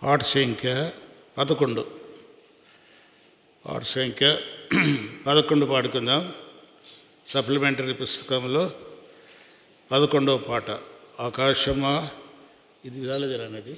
పాట సంఖ్య 11. పాట సంఖ్య 11 పాడుకుందాం. సప్లిమెంటరీ పుస్తకంలో 11వ పాట. ఆకాశమా, ఇది రాలేదన్నది.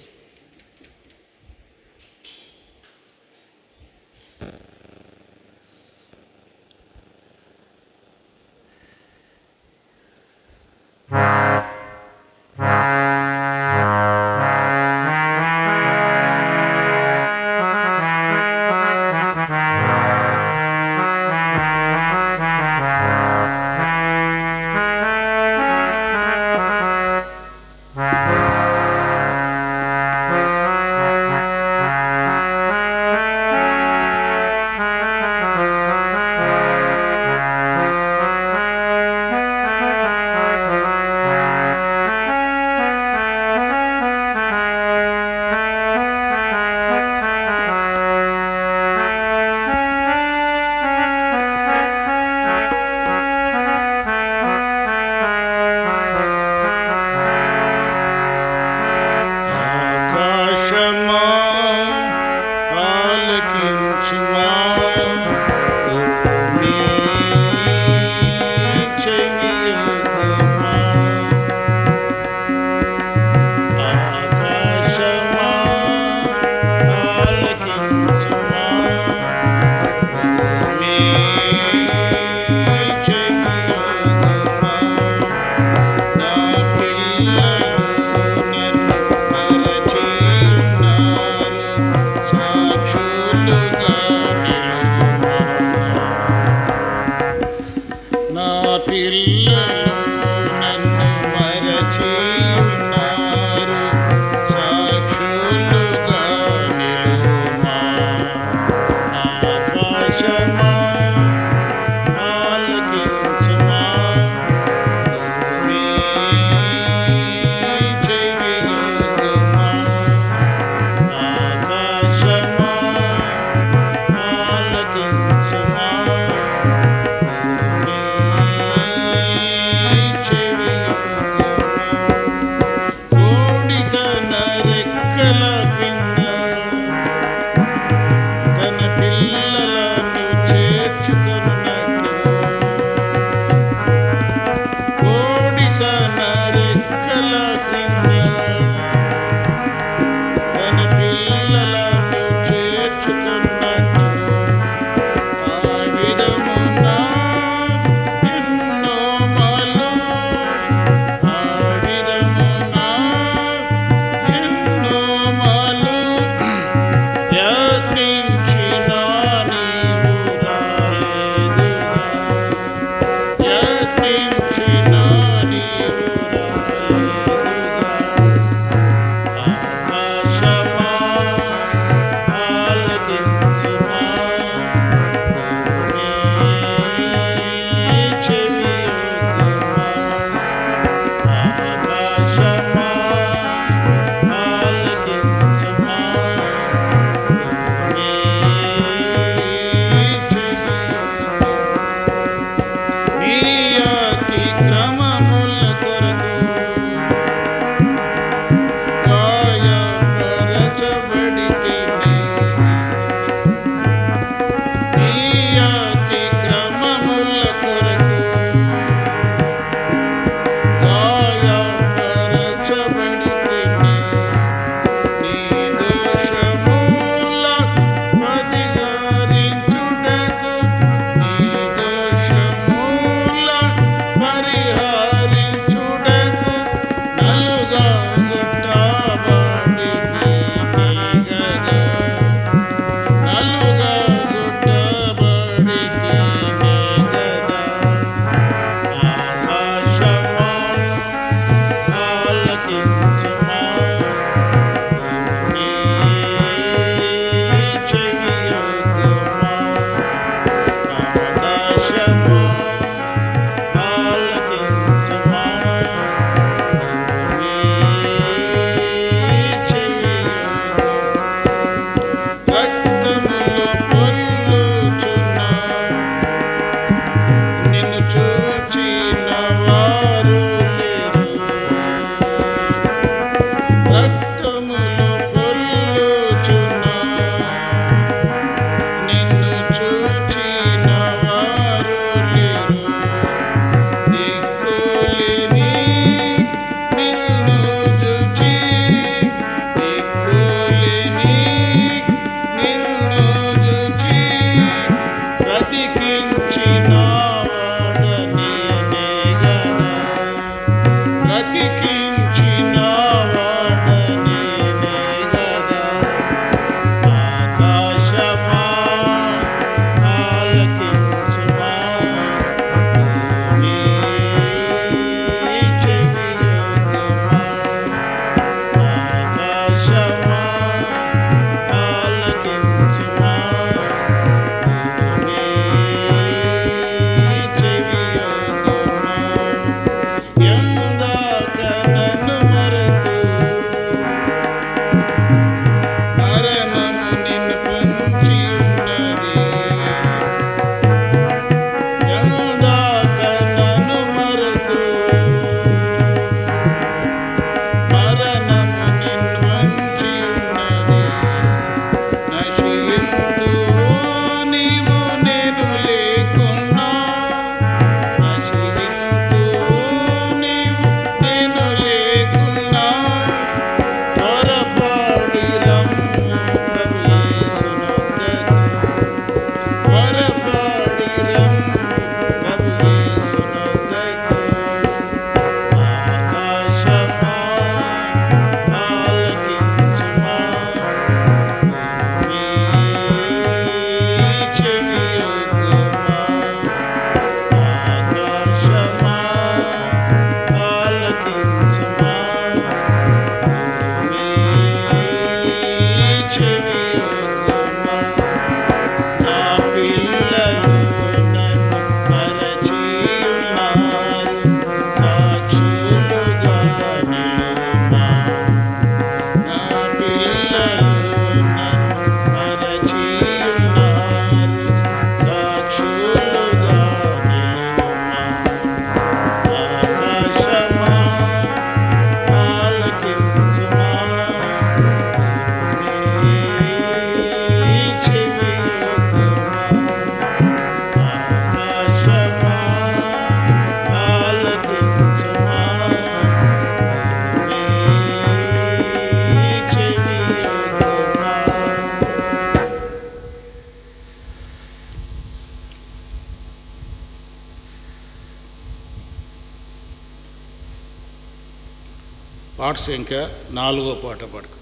పాట సంఖ్య 4వ పాట పాడుకు.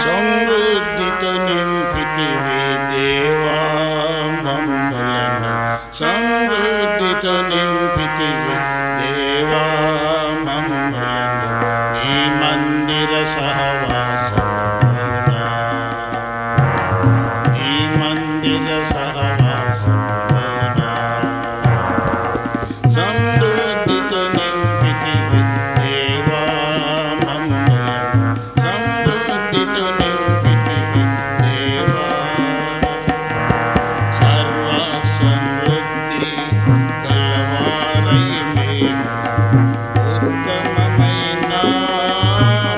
సమృద్ధితో నింపితివి దేవా మమ్ములను, సమృద్ధితో నింపితివి దేవా మమ్ములను, నీ మందిర సహవాసమున, నీ మందిర సహవాసమున, సమృద్ధితో నింపితివి దేవా మమ్ములను, సమృద్ధితో నింపితివి దేవా, సర్వ సమృద్ధి కలవారై మేము ఉత్తమమైన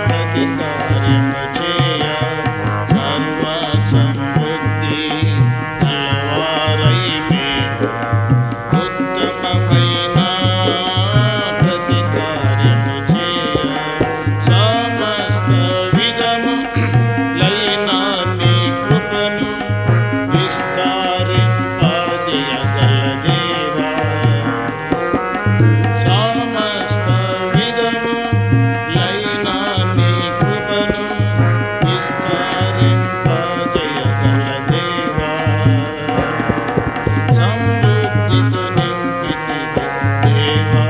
ప్రతికార్యము చేయ, సర్వ సమృద్ధి కలవారై మేము ఉత్తమమైన ప్రతికార్యము చేయ, సమస్త విధము లైన నీ కృపను విస్తారింపజేయగల దేవా, సమస్త విధము లైన నీ కృపను విస్తారింపజేయగల దేవా, సమృద్ధితో నింపితివి దేవా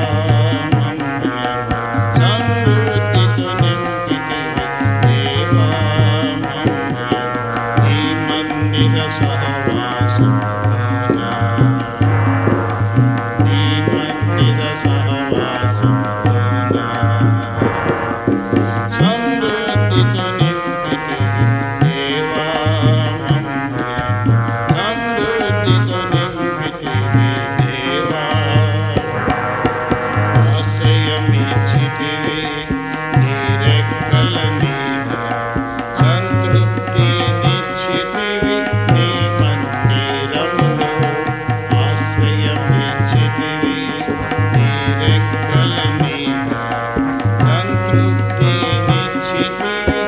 మమ్ములను, సమృద్ధితో నింపితివి దేవా మమ్ములను, నీ మందిర సహవాసమున, నీ మందిర సహవాసమున, సమృద్ధితో నింపితివి దేవా మమ్ములను, సమృద్ధితో నింపితివి దేవా, ఆశ్రయమిచ్చితివి నీ రెక్కల నీడ, సంతృప్తినిచ్చితివి నీ మందిరములో, ఆశ్రయమిచ్చితివి నీ రెక్కల నీడ, సంతృప్తినిచ్చితివి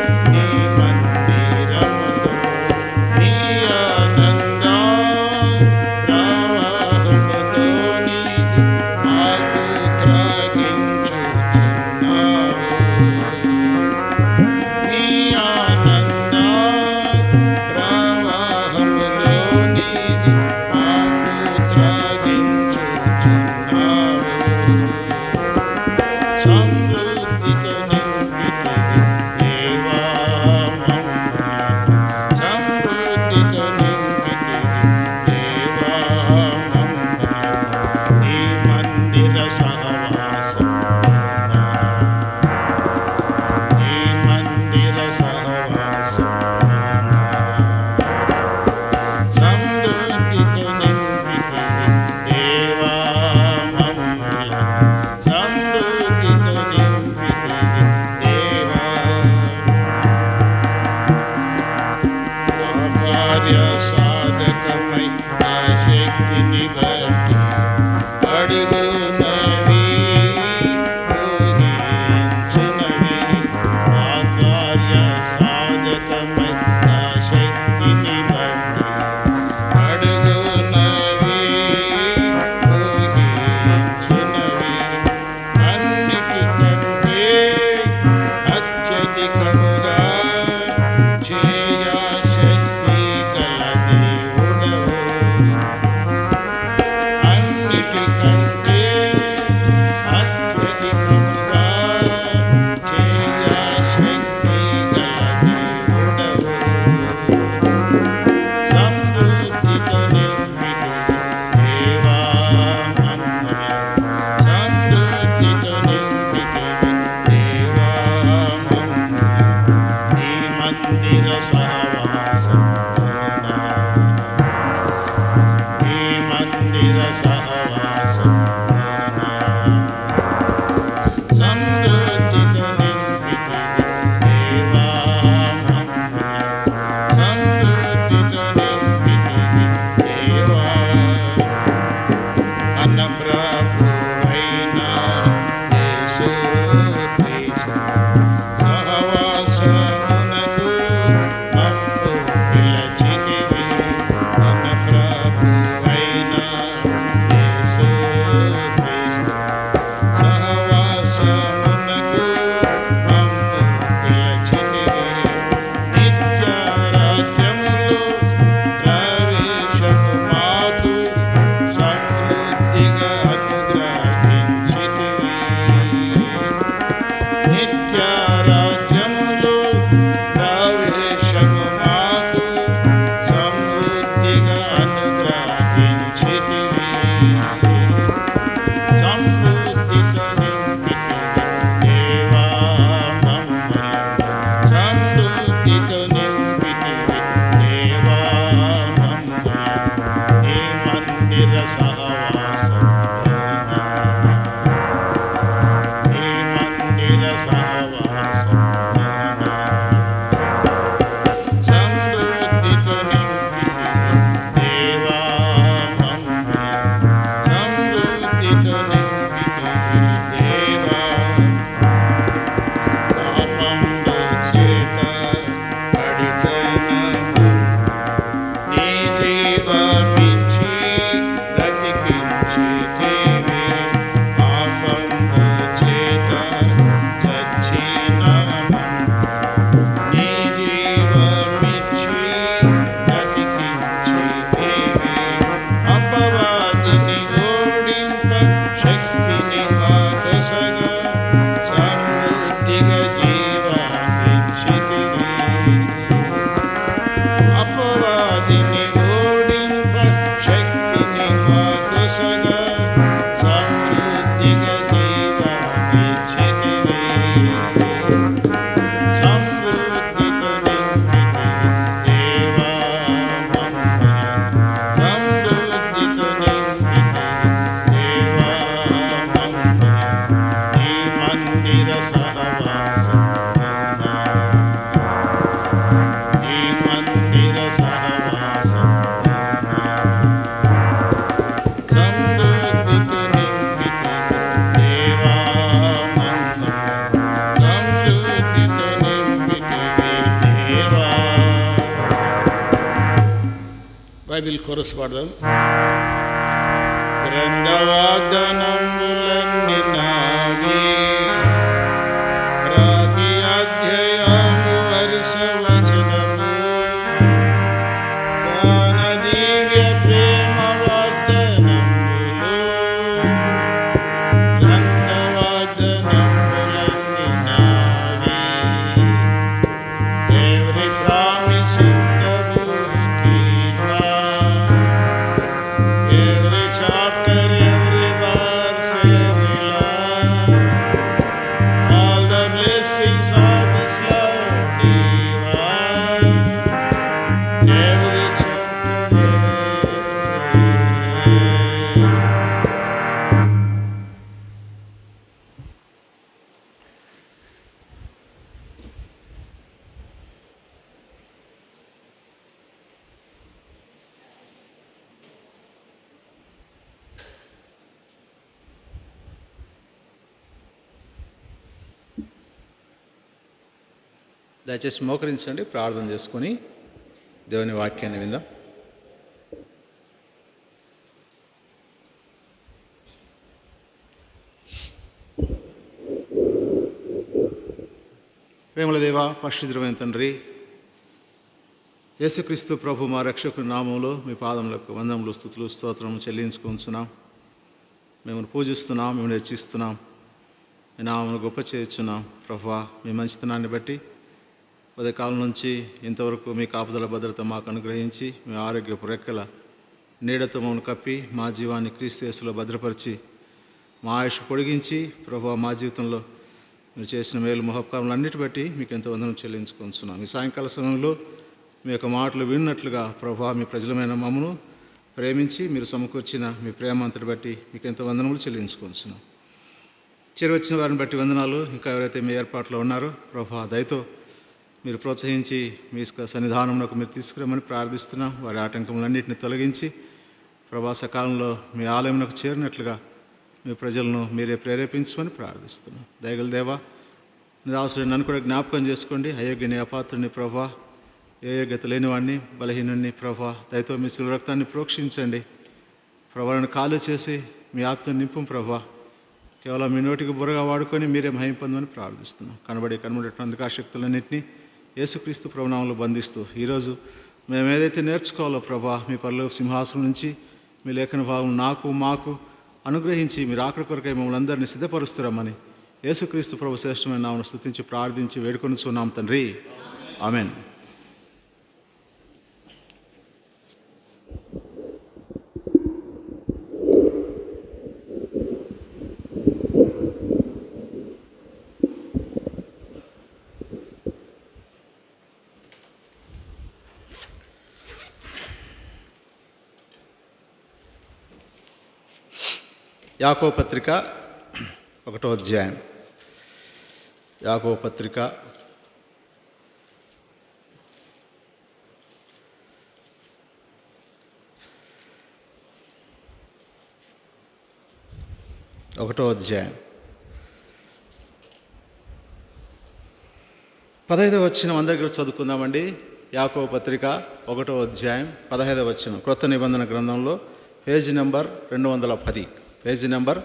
బైబిల్ కోరస్ పాడదాం. గ్రంథవాగ్దానములన్నీ నావి, ప్రతి అధ్యాయము వరుస వచనము, తన దివ్య ప్రేమ వాగ్దానములు. గ్రంథవాగ్దానములన్నీ నావి, every promise in the book is mine, every chapter, every verse, every line, all the blessings of His love divine, every chapter, దయచేసి మోకరించండి, ప్రార్థన చేసుకొని దేవుని వాక్యాన్ని విందాం. ప్రేమల దేవా, పరిశుద్ధమైన తండ్రి, యేసుక్రీస్తు ప్రభు మా రక్షకుని నామములో మీ పాదములకు వందములు, స్తుతులు, స్తోత్రము చెల్లించుకుంటున్నాం. మిమ్మల్ని పూజిస్తున్నాం, మిమ్మల్ని హెచ్చిస్తున్నాం, మీ నామమును గొప్ప చేయుచున్నాం. ప్రభువా, మీ మంచితనాన్ని బట్టి ఉదయకాలం నుంచి ఇంతవరకు మీ కాపుదల భద్రత మాకు అనుగ్రహించి, మీ ఆరోగ్యపు రెక్కల నీడతో మమ్మల్ని కప్పి, మా జీవాన్ని క్రీస్తు యేసులో భద్రపరిచి, మా ఆయుష్ పొడిగించి, ప్రభువా మా జీవితంలో మీరు చేసిన మేలు మహోపకారాలన్నిటి బట్టి మీకు ఎంతో వందనం చెల్లించుకుంటున్నాం. ఈ సాయంకాల సమయంలో మీ యొక్క మాటలు విన్నట్లుగా ప్రభువా మీ ప్రజలమైన మమ్మను ప్రేమించి మీరు సమకూర్చిన మీ ప్రేమ అంతటి బట్టి మీకు ఎంతో వందనములు చెల్లించుకుంటున్నాం. చేరువచ్చిన వారిని బట్టి వందనాలు. ఇంకా ఎవరైతే మీ ఏర్పాట్లో ఉన్నారో ప్రభువా దయతో మీరు ప్రోత్సహించి మీ సన్నిధానంలోకి మీరు తీసుకురమ్మని ప్రార్థిస్తున్నాం. వారి ఆటంకములన్నింటినీ తొలగించి ప్రభా సకాలంలో మీ ఆలయంలోకి చేరినట్లుగా మీ ప్రజలను మీరే ప్రేరేపించమని ప్రార్థిస్తున్నాం. దయగల దేవా, నిరాశుని నన్ను కూడా జ్ఞాపకం చేసుకోండి. అయోగ్యని, అపాత్రుని ప్రభా, ఏ యోగ్యత లేనివాడిని, బలహీనుని ప్రభా దయతో మీ శిలువ రక్తాన్ని ప్రోక్షించండి. ప్రభాలను ఖాళీ చేసి మీ ఆత్మను నింపు ప్రభా. కేవలం మీ నోటికి బుర్రగా వాడుకొని మీరే మహిమ పొందమని ప్రార్థిస్తున్నాం. కనబడేటువంటి అంధకాశక్తులన్నింటినీ యేసుక్రీస్తు ప్రభునామంలో బంధిస్తూ ఈరోజు మేము ఏదైతే నేర్చుకోవాలో ప్రభా మీ పరలోక సింహాసనం నుంచి మీ లేఖన భాగం నాకు మాకు అనుగ్రహించి మీరు ఆఖరి కొరకై మమ్మల్ని అందరినీ సిద్ధపరుస్తున్నామని యేసుక్రీస్తు ప్రభు శ్రేష్టమైన నామమును స్తుతించి ప్రార్థించి వేడుకొనుచున్నాం తండ్రి. ఆమెన్. యాకోబు పత్రిక 1వ అధ్యాయం. యాకోబు పత్రిక 1వ అధ్యాయం 15వ వచనం అందరికీ చదువుకుందామండి. యాకోబు పత్రిక 1వ అధ్యాయం 15వ వచనం, క్రొత్త నిబంధన గ్రంథంలో పేజీ నెంబర్ 210. Page number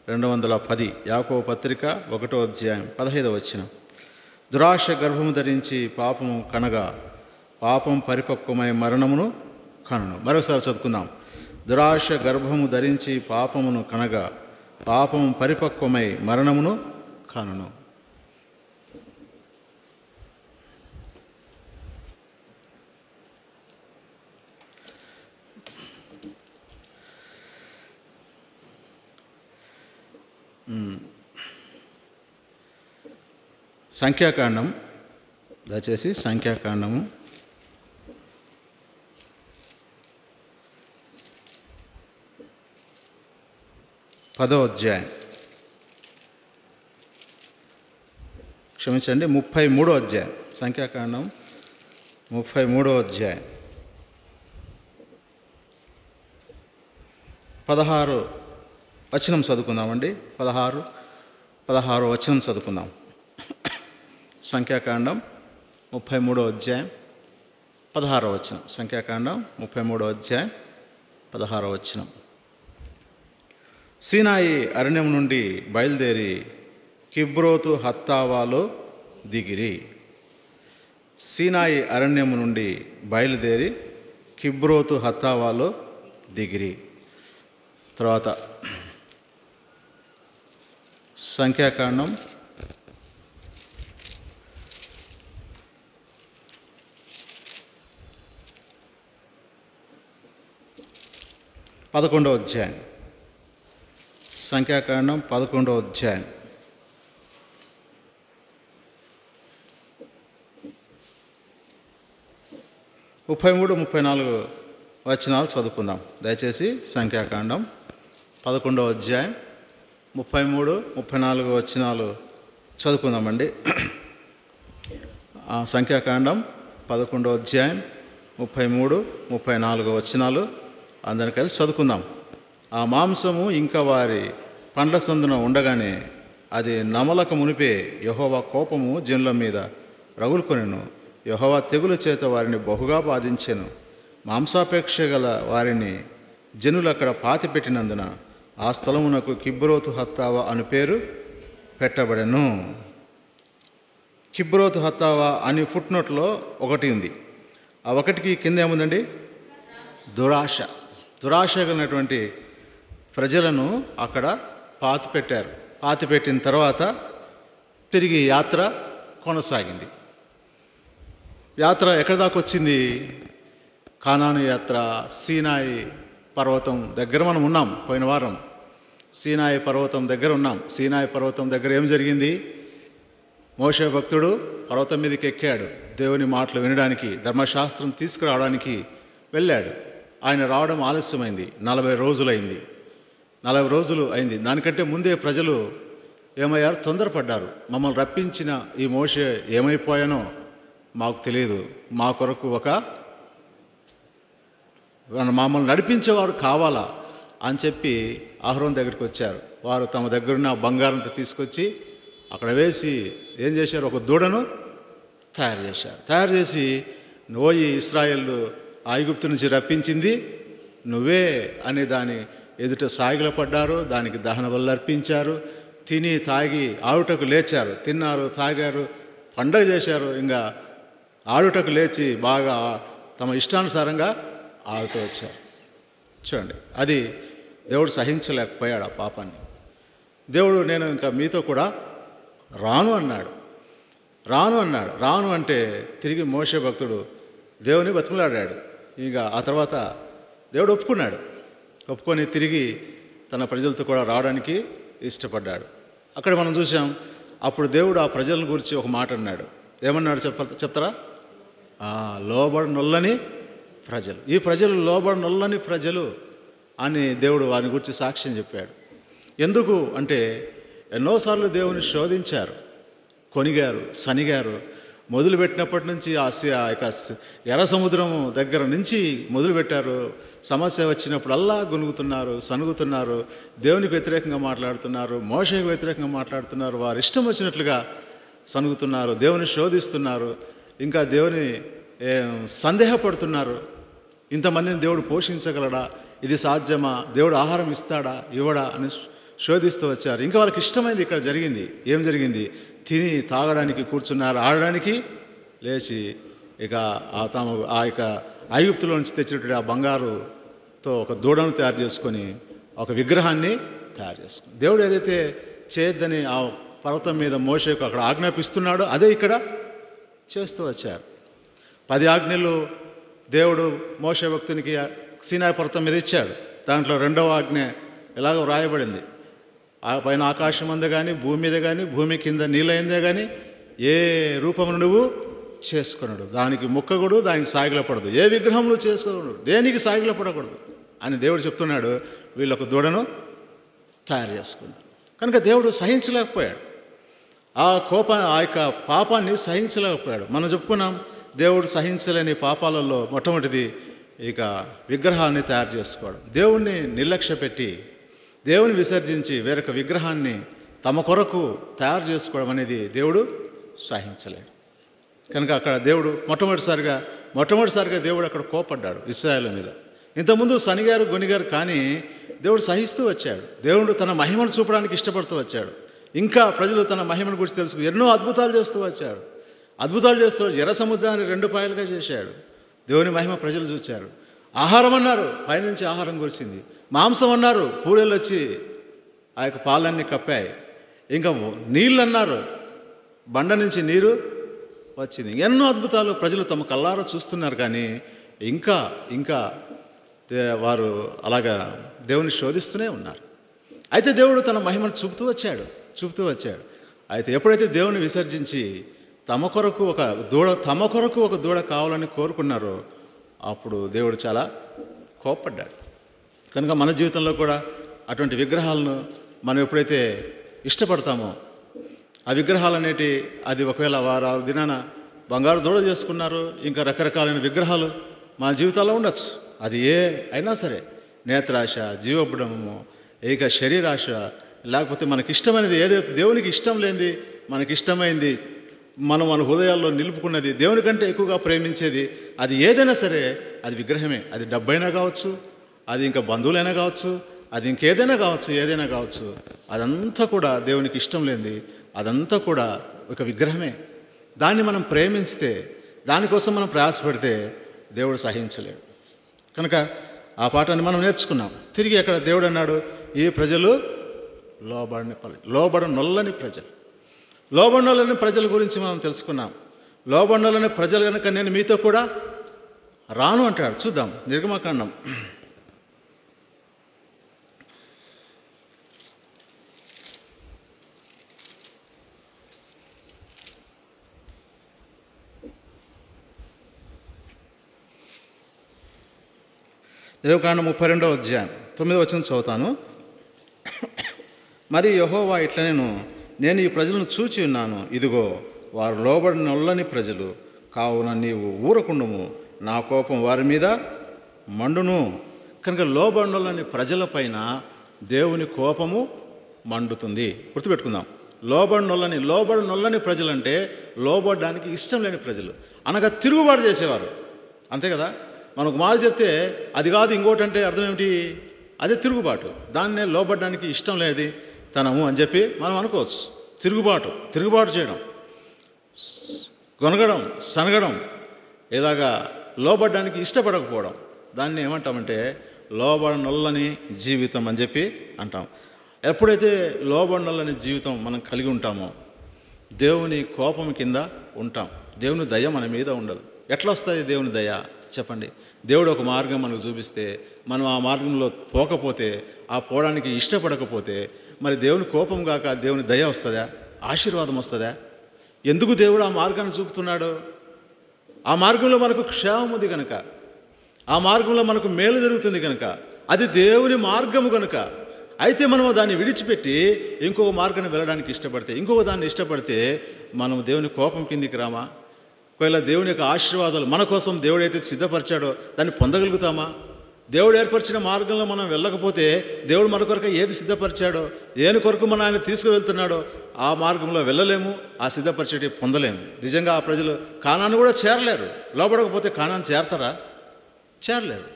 210. యాకోబు పత్రిక 1వ అధ్యాయం 15వ వచనం. దురాశ గర్భము ధరించి పాపము కనగా పాపం పరిపక్వమై మరణమును కనును. మరొకసారి చదువుకుందాం. దురాశ గర్భము ధరించి పాపమును కనగా పాపము పరిపక్వమై మరణమును కనును. సంఖ్యాకాండం, దయచేసి సంఖ్యాకాండము 10వ అధ్యాయం, క్షమించండి 33వ అధ్యాయం. సంఖ్యాకాండం 33వ అధ్యాయం 16 వచనం చదువుకుందామండి. 16 వచనం చదువుకుందాం. సంఖ్యాకాండం 33వ అధ్యాయం 16వ వచనం, సంఖ్యాకాండం 33వ అధ్యాయం 16వ వచనం. సీనాయి అరణ్యం నుండి బయలుదేరి కిబ్రోతు హత్తావాలో దిగిరి. సీనాయి అరణ్యం నుండి బయలుదేరి కిబ్రోతు హత్తావాలో దిగిరి. తర్వాత సంఖ్యాకాండం 11వ అధ్యాయం, సంఖ్యాకాండం 11వ అధ్యాయం 33-34 వచనాలు చదువుకుందాం. దయచేసి సంఖ్యాకాండం 11వ అధ్యాయం 33-34 వచనాలు చదువుకుందామండి. సంఖ్యాకాండం 11వ అధ్యాయం 33-34 వచనాలు అందరిని కలిసి చదువుకుందాం. ఆ మాంసము ఇంకా వారి పండ్ల సందున ఉండగానే అది నమలక మునిపే యెహోవా కోపము జనుల మీద రగులుకొనెను. యెహోవా తెగుల చేత వారిని బహుగా బాధించెను. మాంసాపేక్ష గల వారిని జనులు అక్కడ పాతిపెట్టినందున ఆ స్థలమునకు కిబ్రోతు హత్తావా అను పేరు పెట్టబడెను. కిబ్రోతు హత్తావా అని ఫుట్నోట్లో ఒకటి ఉంది. ఆ ఒకటికి కింద ఏముందండి? దురాశ. దురాశ కలిగినటువంటి ప్రజలను అక్కడ పాతిపెట్టారు. పాతిపెట్టిన తర్వాత తిరిగి యాత్ర కొనసాగింది. యాత్ర ఎక్కడి దాకా వచ్చింది? కానాను యాత్ర. సీనాయి పర్వతం దగ్గర మనం ఉన్నాం. పోయిన వారం సీనాయి పర్వతం దగ్గర ఉన్నాం. సీనాయి పర్వతం దగ్గర ఏం జరిగింది? మోషే భక్తుడు పర్వతం మీదకి ఎక్కాడు. దేవుని మాటలు వినడానికి, ధర్మశాస్త్రం తీసుకురావడానికి వెళ్ళాడు. ఆయన రావడం ఆలస్యమైంది. 40 రోజులైంది. 40 రోజులు అయింది. దానికంటే ముందే ప్రజలు ఏమయ్యారు? తొందరపడ్డారు. మమ్మల్ని రప్పించిన ఈ మోషే ఏమైపోయానో మాకు తెలియదు. మా కొరకు మమ్మల్ని నడిపించేవారు కావాలా అని చెప్పి అహరోను దగ్గరికి వచ్చారు. వారు తమ దగ్గరున్న బంగారంతో తీసుకొచ్చి అక్కడ వేసి ఏం చేశారు? ఒక దూడను తయారు చేశారు. తయారు చేసి నోయి ఇశ్రాయేలు ఐగుప్తు నుంచి రప్పించింది నువ్వే అని దాని ఎదుట సాగిలపడ్డారు. దానికి దహన బలులు అర్పించారు. తిని తాగి ఆడుటకు లేచారు. తిన్నారు, తాగారు, పండగ చేశారు. ఇంకా ఆడుటకు లేచి బాగా తమ ఇష్టానుసారంగా ఆడుతూ వచ్చారు. చూడండి, అది దేవుడు సహించలేకపోయాడు ఆ పాపాన్ని. దేవుడు నేను ఇంకా మీతో కూడా రాను అన్నాడు. రాను అంటే తిరిగి మోషే భక్తుడు దేవుని బతిమలాడాడు. ఇక ఆ తర్వాత దేవుడు ఒప్పుకొని తిరిగి తన ప్రజలతో కూడా రావడానికి ఇష్టపడ్డాడు. అక్కడ మనం చూసాం. అప్పుడు దేవుడు ఆ ప్రజల గురించి ఒక మాట అన్నాడు. ఏమన్నాడు చెప్తారా? లోబడనొల్లని ప్రజలు. ఈ ప్రజలు లోబడనొల్లని ప్రజలు అని దేవుడు వారిని గురించి సాక్ష్యం చెప్పాడు. ఎందుకు అంటే ఎన్నోసార్లు దేవుని శోధించారు, కొనిగారు, సనిగారు. మొదలుపెట్టినప్పటి నుంచి ఆ యొక్క ఎర్ర సముద్రము దగ్గర నుంచి మొదలుపెట్టారు. సమస్య వచ్చినప్పుడల్లా గొనుగుతున్నారు, సనుగుతున్నారు, దేవునికి వ్యతిరేకంగా మాట్లాడుతున్నారు, మోషేకి వ్యతిరేకంగా మాట్లాడుతున్నారు, వారు ఇష్టం వచ్చినట్లుగా సనుగుతున్నారు, దేవుని శోధిస్తున్నారు, ఇంకా దేవుని సందేహపడుతున్నారు. ఇంతమందిని దేవుడు పోషించగలడా? ఇది సాధ్యమా? దేవుడు ఆహారం ఇస్తాడా, ఇవ్వడా అని శోధిస్తూ వచ్చారు. ఇంకా వాళ్ళకి ఇష్టమైంది ఇక్కడ జరిగింది. ఏం జరిగింది? తిని తాగడానికి కూర్చున్నారు, ఆడడానికి లేచి ఇక ఆ యొక్క ఐగుప్తులో నుంచి తెచ్చినటువంటి ఆ బంగారుతో ఒక దూడను తయారు చేసుకొని ఒక విగ్రహాన్ని తయారు చేసుకుని దేవుడు ఏదైతే చేయొద్దని ఆ పర్వతం మీద మోషేకు అక్కడ ఆజ్ఞాపిస్తున్నాడో అదే ఇక్కడ చేస్తూ వచ్చారు. 10 ఆజ్ఞలు దేవుడు మోషే భక్తునికి సీనాయి పర్వతం మీద ఇచ్చాడు. దాంట్లో 2వ ఆజ్ఞ ఎలాగో వ్రాయబడింది. ఆ పైన ఆకాశం అందే కానీ, భూమి మీద కానీ, భూమి కింద నీళ్ళైందే కానీ ఏ రూపమును నువ్వు చేసుకున్నాడు, దానికి మొక్కకూడదు, దానికి సాగిలపడదు, ఏ విగ్రహం నువ్వు చేసుకోకూడదు, దేనికి సాగిలపడకూడదు అని దేవుడు చెప్తున్నాడు. వీళ్ళొక దూడను తయారు చేసుకున్నారు. కనుక దేవుడు సహించలేకపోయాడు. ఆ యొక్క పాపాన్ని సహించలేకపోయాడు. మనం చెప్పుకున్నాం, దేవుడు సహించలేని పాపాలలో మొట్టమొదటిది ఇక విగ్రహాన్ని తయారు చేసుకోవడం. దేవుణ్ణి నిర్లక్ష్య పెట్టి, దేవుని విసర్జించి వేరొక విగ్రహాన్ని తమ కొరకు తయారు చేసుకోవడం అనేది దేవుడు సహించలేడు. కనుక అక్కడ దేవుడు మొట్టమొదటిసారిగా దేవుడు అక్కడ కోపడ్డాడు ఇశ్రాయేలు మీద. ఇంతకుముందు సనిగారు గొనిగారు, కానీ దేవుడు సహిస్తూ వచ్చాడు. దేవుడు తన మహిమను చూపడానికి ఇష్టపడుతూ వచ్చాడు. ఇంకా ప్రజలు తన మహిమను గురించి తెలుసు ఎన్నో అద్భుతాలు చేస్తూ వచ్చాడు. ఎర్ర సముద్రాన్ని 2 పాయలుగా చేశాడు. దేవుని మహిమ ప్రజలు చూచారు. ఆహారం అన్నారు, పైనుంచి ఆహారం కురిసింది. మాంసం అన్నారు, పూరేళ్ళు వచ్చి ఆ యొక్క పాలన్నీ కప్పాయి. ఇంకా నీళ్ళు అన్నారు, బండ నుంచి నీరు వచ్చింది. ఎన్నో అద్భుతాలు ప్రజలు తమ కళ్ళారా చూస్తున్నారు. కానీ ఇంకా వారు అలాగా దేవుని శోధిస్తూనే ఉన్నారు. అయితే దేవుడు తన మహిమను చూపుతూ వచ్చాడు. అయితే ఎప్పుడైతే దేవుని విసర్జించి తమ కొరకు ఒక దూడ కావాలని కోరుకున్నారో అప్పుడు దేవుడు చాలా కోపడ్డాడు. కనుక మన జీవితంలో కూడా అటువంటి విగ్రహాలను మనం ఎప్పుడైతే ఇష్టపడతామో, ఆ విగ్రహాలు అనేటి అది ఒకవేళ వారు ఆ దినాన బంగారు దూడ చేసుకున్నారు, ఇంకా రకరకాలైన విగ్రహాలు మన జీవితాల్లో ఉండొచ్చు. అది ఏ అయినా సరే, నేత్రాశ, జీవబుడము, ఇక శరీరాశ, లేకపోతే మనకిష్టమైనది ఏదైతే దేవునికి ఇష్టం లేనిది మనకిష్టమైంది మనం మన హృదయాల్లో నిలుపుకున్నది, దేవుని కంటే ఎక్కువగా ప్రేమించేది, అది ఏదైనా సరే అది విగ్రహమే. అది డబ్బైనా కావచ్చు, అది ఇంకా బంధువులైనా కావచ్చు, అది ఇంకేదైనా కావచ్చు, అదంతా కూడా దేవునికి ఇష్టం లేనిది, అదంతా కూడా ఒక విగ్రహమే. దాన్ని మనం ప్రేమిస్తే, దానికోసం మనం ప్రయాసపడితే దేవుడు సహించలేడు. కనుక ఆ పాఠాన్ని మనం నేర్చుకున్నాం. తిరిగి అక్కడ దేవుడు అన్నాడు, ఈ ప్రజలు లోబడనొల్లని ప్రజల గురించి మనం తెలుసుకున్నాం. లోబడనొల్లని ప్రజలు కనుక నేను మీతో కూడా రాను అంటాడు. చూద్దాం నిర్గమకాండం 32వ అధ్యాయం 9వ వచనం చదువుతాను. మరి యెహోవా ఇట్లా నేను ఈ ప్రజలను చూచి ఉన్నాను, ఇదిగో వారు లోబడనొల్లని ప్రజలు, కావున నీవు ఊరకుండుము, నా కోపం వారి మీద మండును. కనుక లోబడనొల్లని ప్రజలపైన దేవుని కోపము మండుతుంది. గుర్తుపెట్టుకుందాం. లోబడనొల్లని ప్రజలంటే లోబడడానికి ఇష్టం లేని ప్రజలు, అనగా తిరుగుబాటు చేసేవారు. అంతే కదా. మనకు మాట చెప్తే అది కాదు ఇంకోటి అంటే అర్థం ఏమిటి? అదే తిరుగుబాటు. దాన్నే లోబడడానికి ఇష్టం లేనిది తనము అని చెప్పి మనం అనుకోవచ్చు. తిరుగుబాటు చేయడం, గొనగడం, సనగడం, ఇలాగా లోబడడానికి ఇష్టపడకపోవడం, దాన్ని ఏమంటామంటే లోబడనొల్లని జీవితం అని చెప్పి అంటాం. ఎప్పుడైతే లోబడనొల్లని జీవితం మనం కలిగి ఉంటామో దేవుని కోపం కింద ఉంటాం. దేవుని దయ మన మీద ఉండదు. ఎట్లా వస్తుంది దేవుని దయ చెప్పండి? దేవుడు ఒక మార్గం మనకు చూపిస్తే మనం ఆ మార్గంలో పోకపోతే, ఆ పోవడానికి ఇష్టపడకపోతే మరి దేవుని కోపం కాక దేవుని దయ వస్తుందా? ఆశీర్వాదం వస్తుందా? ఎందుకు దేవుడు ఆ మార్గాన్ని చూపుతున్నాడు? ఆ మార్గంలో మనకు క్షేమం ఉంది కనుక, ఆ మార్గంలో మనకు మేలు జరుగుతుంది కనుక, అది దేవుని మార్గము కనుక. అయితే మనం దాన్ని విడిచిపెట్టి ఇంకొక మార్గాన్ని వెళ్ళడానికి ఇంకొక దాన్ని ఇష్టపడితే మనం దేవుని కోపం కిందికి రామా? ఒకవేళ దేవుని యొక్క ఆశీర్వాదాలు మన కోసం దేవుడైతే సిద్ధపరిచాడో దాన్ని పొందగలుగుతామా? దేవుడు ఏర్పరిచిన మార్గంలో మనం వెళ్ళకపోతే దేవుడు మన కొరకు ఏది సిద్ధపరిచాడో, దేని కొరకు మనం ఆయన తీసుకువెళ్తున్నాడో ఆ మార్గంలో వెళ్ళలేము, ఆ సిద్ధపరిచేటి పొందలేము. నిజంగా ఆ ప్రజలు కానాను కూడా చేరలేరు. లోబడకపోతే కానాను చేరతారా? చేరలేరు.